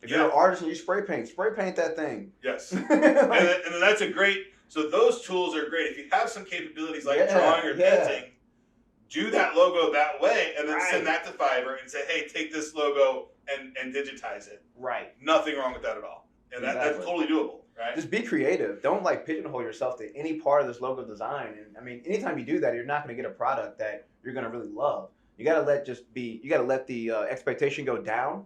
If you're an artist and you spray paint that thing. Yes. and then that's a great. So those tools are great. If you have some capabilities like drawing or painting, do that logo that way, and then send that to Fiverr and say, hey, take this logo and digitize it. Right. Nothing wrong with that at all. And that's totally doable, right? Just be creative. Don't like pigeonhole yourself to any part of this logo design. And I mean, anytime you do that, you're not going to get a product that you're going to really love. You got to let the expectation go down,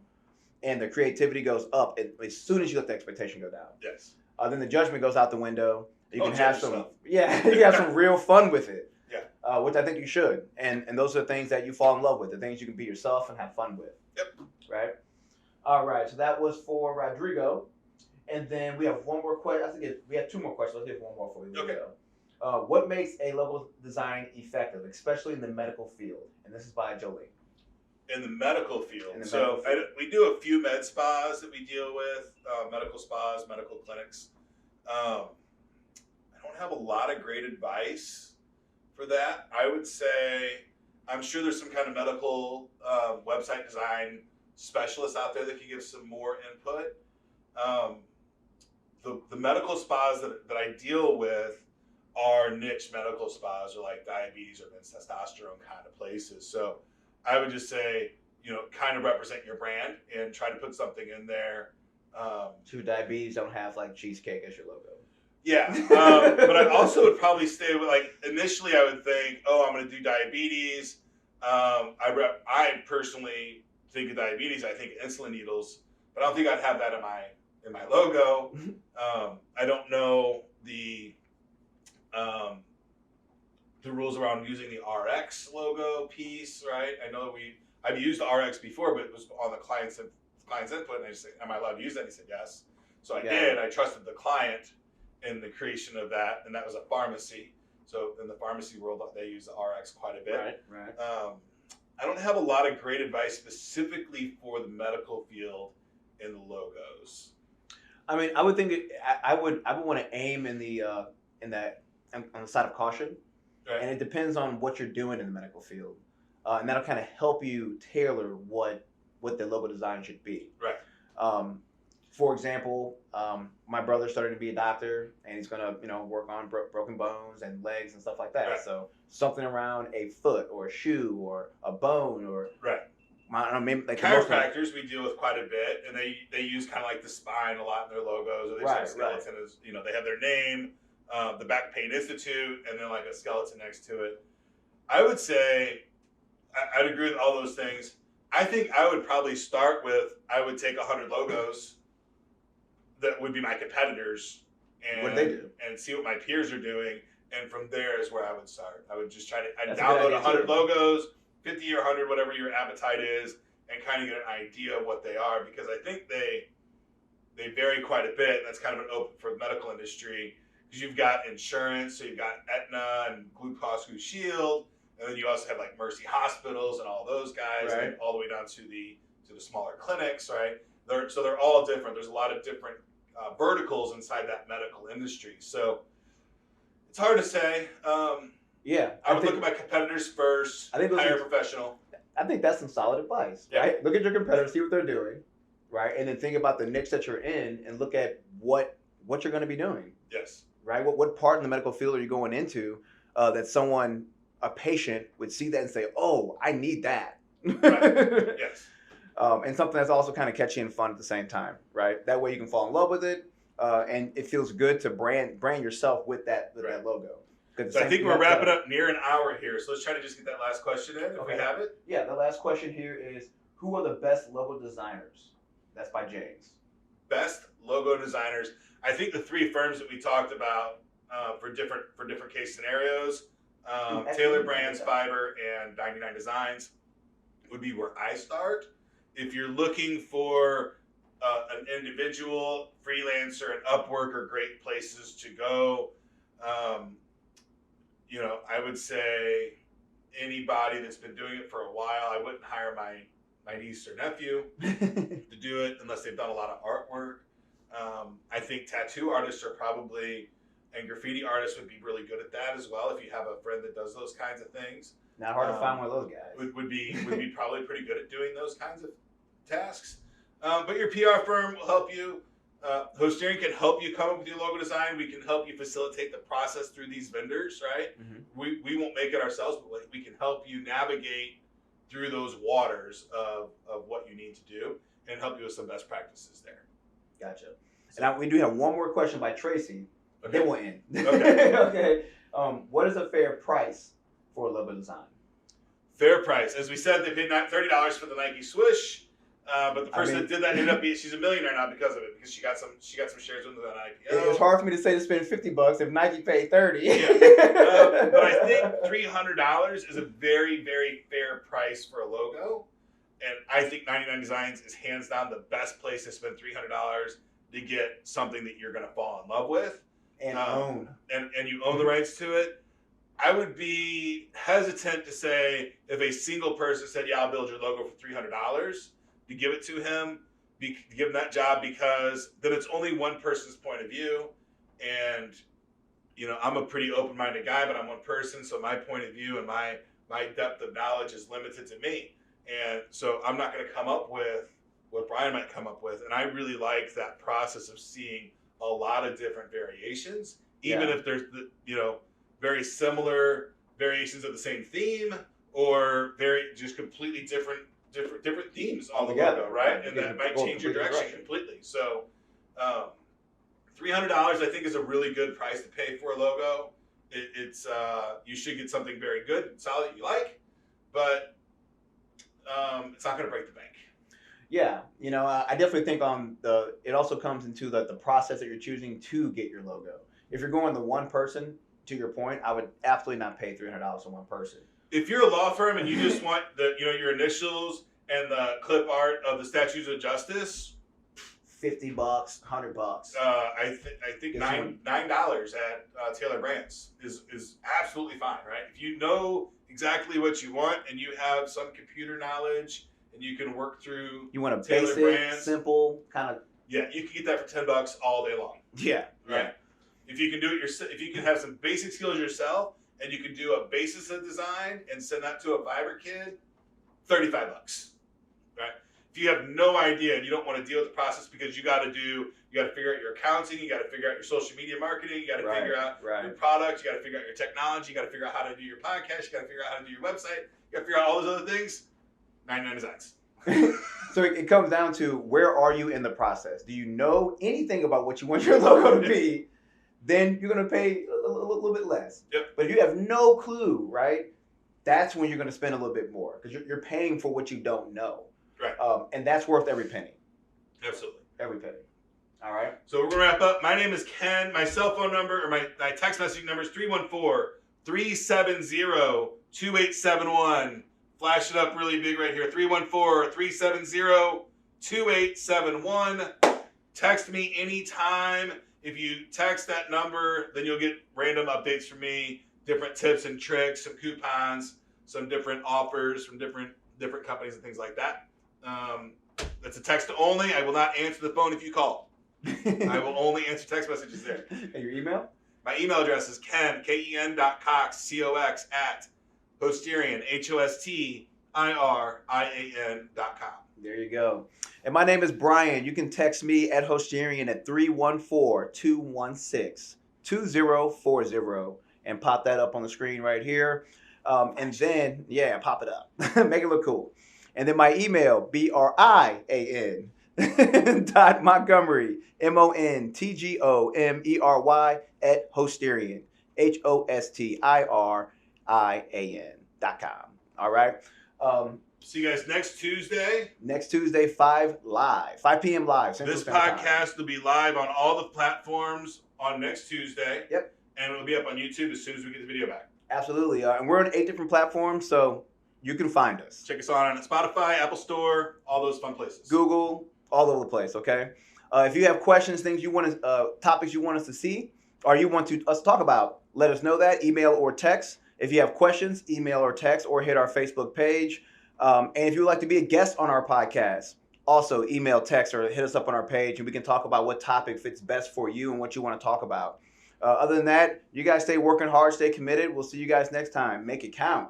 and the creativity goes up as soon as you let the expectation go down. Yes. Then the judgment goes out the window. You can have some, you can have some real fun with it. Yeah. Which I think you should. And those are the things that you fall in love with, the things you can be yourself and have fun with. Yep. Right? All right. So that was for Rodrigo. And then we have one more question. I think we have two more questions. Let's get one more for you. Okay. What makes a logo design effective, especially in the medical field? And this is by Jolene. In the medical field. We do a few med spas that we deal with, medical spas, medical clinics. I don't have a lot of great advice for that. I would say, I'm sure there's some kind of medical website design specialist out there that can give some more input. The medical spas that I deal with are niche medical spas, or like diabetes or men's testosterone kind of places. So I would just say, kind of represent your brand and try to put something in there. So diabetes don't have like cheesecake as your logo. Yeah, but I also would probably stay with, like, initially I would think, I'm going to do diabetes. I personally think of diabetes. I think of insulin needles, but I don't think I'd have that in my logo. I don't know the rules around using the RX logo piece, right? I know that I've used the RX before, but it was on the client's input, and I just said, am I allowed to use that? And he said yes. So I did. I trusted the client in the creation of that, and that was a pharmacy. So in the pharmacy world, they use the RX quite a bit. Right. I don't have a lot of great advice specifically for the medical field in the logos. I mean, I would think I would want to aim on the side of caution, right. And it depends on what you're doing in the medical field, and that'll kind of help you tailor what the logo design should be. Right. For example, my brother started to be a doctor, and he's gonna work on broken bones and legs and stuff like that. Right. So something around a foot or a shoe or a bone or I don't know, maybe like chiropractors we deal with quite a bit, and they use kind of like the spine a lot in their logos, or they say skeleton is they have their name, the Back Pain Institute, and then like a skeleton next to it. I would say I'd agree with all those things. I think I would probably start with, I would take 100 logos that would be my competitors, and what do they do, and see what my peers are doing, and from there is where I would start. I would just I'd download 100 logos, 50 or 100, whatever your appetite is, and kind of get an idea of what they are, because I think they vary quite a bit. And that's kind of an open for the medical industry, because you've got insurance, so you've got Aetna and Blue Cross Blue Shield, and then you also have like Mercy Hospitals and all those guys, right. And all the way down to the smaller clinics, right? So they're all different. There's a lot of different verticals inside that medical industry. So it's hard to say. I would look at my competitors first. I think hire a professional. I think that's some solid advice, right? Look at your competitors, see what they're doing, right? And then think about the niche that you're in, and look at what you're going to be doing. Yes. Right. What part in the medical field are you going into that a patient would see that and say, "Oh, I need that." Right. Yes. And something that's also kind of catchy and fun at the same time, right? That way you can fall in love with it, and it feels good to brand yourself with that logo. So I think we're wrapping up near an hour here, so let's try to just get that last question in if we have it. Yeah, the last question here is, who are the best logo designers? That's by James. Best logo designers. I think the three firms that we talked about for different case scenarios, Taylor Brands, Fiverr, and 99 Designs would be where I start. If you're looking for an individual, freelancer, and Upwork are great places to go. I would say anybody that's been doing it for a while, I wouldn't hire my niece or nephew to do it unless they've done a lot of artwork. I think tattoo artists are probably, and graffiti artists would be really good at that as well. If you have a friend that does those kinds of things, Not hard to find one of those guys. would be probably pretty good at doing those kinds of tasks. But your PR firm will help you. Hosterian can help you come up with your logo design. We can help you facilitate the process through these vendors, right? Mm-hmm. We won't make it ourselves, but we can help you navigate through those waters of what you need to do and help you with some best practices there. Gotcha. And we do have one more question by Tracy. Okay. Then we'll end. Okay. Okay. What is a fair price for a logo design? Fair price. As we said, they paid $30 for the Nike swoosh. But the person that did that ended up she's a millionaire now because of it, because she got some shares into that IPO. It's hard for me to say to spend $50 if Nike paid $30. Yeah. But I think $300 is a very, very fair price for a logo. And I think 99 Designs is hands down the best place to spend $300 to get something that you're going to fall in love with. And own. And you own the rights to it. I would be hesitant to say if a single person said, yeah, I'll build your logo for $300, to give it to him, to give him that job, because then it's only one person's point of view. And, I'm a pretty open-minded guy, but I'm one person, so my point of view and my depth of knowledge is limited to me. And so I'm not going to come up with what Brian might come up with. And I really like that process of seeing a lot of different variations, even if there's, very similar variations of the same theme or just completely different themes on the logo, right? And that might change your direction completely. So $300 I think is a really good price to pay for a logo. It's you should get something very good and solid that you like, but it's not going to break the bank. Yeah, I definitely think it also comes into the process that you're choosing to get your logo. If you're going the one person, to your point, I would absolutely not pay $300 for one person. If you're a law firm and you just want your initials and the clip art of the statues of justice, $50, $100. I think $9 at Taylor Brands is absolutely fine, right? If you know exactly what you want and you have some computer knowledge and you can work through, you want a Taylor basic, Brands, simple kind of. Yeah, you can get that for $10 all day long. Yeah, right. Yeah. If you can do it yourself, if you can have some basic skills yourself, and you can do a basis of design and send that to a Fiverr kid, $35, right? If you have no idea and you don't want to deal with the process because you got to figure out your accounting, you got to figure out your social media marketing, you got to figure out your product, you got to figure out your technology, you got to figure out how to do your podcast, you got to figure out how to do your website, you got to figure out all those other things, 99 Designs. So it comes down to, where are you in the process? Do you know anything about what you want your logo to be? Then you're going to pay a little bit less. Yep. But if you have no clue, right, that's when you're going to spend a little bit more, because you're paying for what you don't know. Right. And that's worth every penny. Absolutely. Every penny. All right. So we're going to wrap up. My name is Ken. My cell phone number, or my text messaging number is 314-370-2871. Flash it up really big right here. 314-370-2871. Text me anytime. If you text that number, then you'll get random updates from me, different tips and tricks, some coupons, some different offers from different companies and things like that. That's a text only. I will not answer the phone if you call. I will only answer text messages there. And your email? My email address is ken.cox, COX, at Hosterian, HOSTIRIAN.com. There you go. And my name is Brian. You can text me at Hosterian at 314-216-2040 and pop that up on the screen right here. And then, pop it up. Make it look cool. And then my email, BRIAN .Montgomery, MONTGOMERY at Hosterian, HOSTIRIAN.com. All right. See you guys next Tuesday. Next Tuesday, 5 p.m. live. This podcast will be live on all the platforms on next Tuesday. Yep. And it will be up on YouTube as soon as we get the video back. Absolutely. And we're on 8 different platforms, so you can find us. Check us out on Spotify, Apple Store, all those fun places. Google, all over the place. Okay. If you have questions, things you want to, topics you want us to see, or you want us to talk about, let us know that. Email or text. If you have questions, email or text, or hit our Facebook page. And if you would like to be a guest on our podcast, also email, text, or hit us up on our page, and we can talk about what topic fits best for you and what you want to talk about. Other than that, you guys stay working hard, stay committed. We'll see you guys next time. Make it count.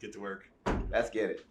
Get to work. Let's get it.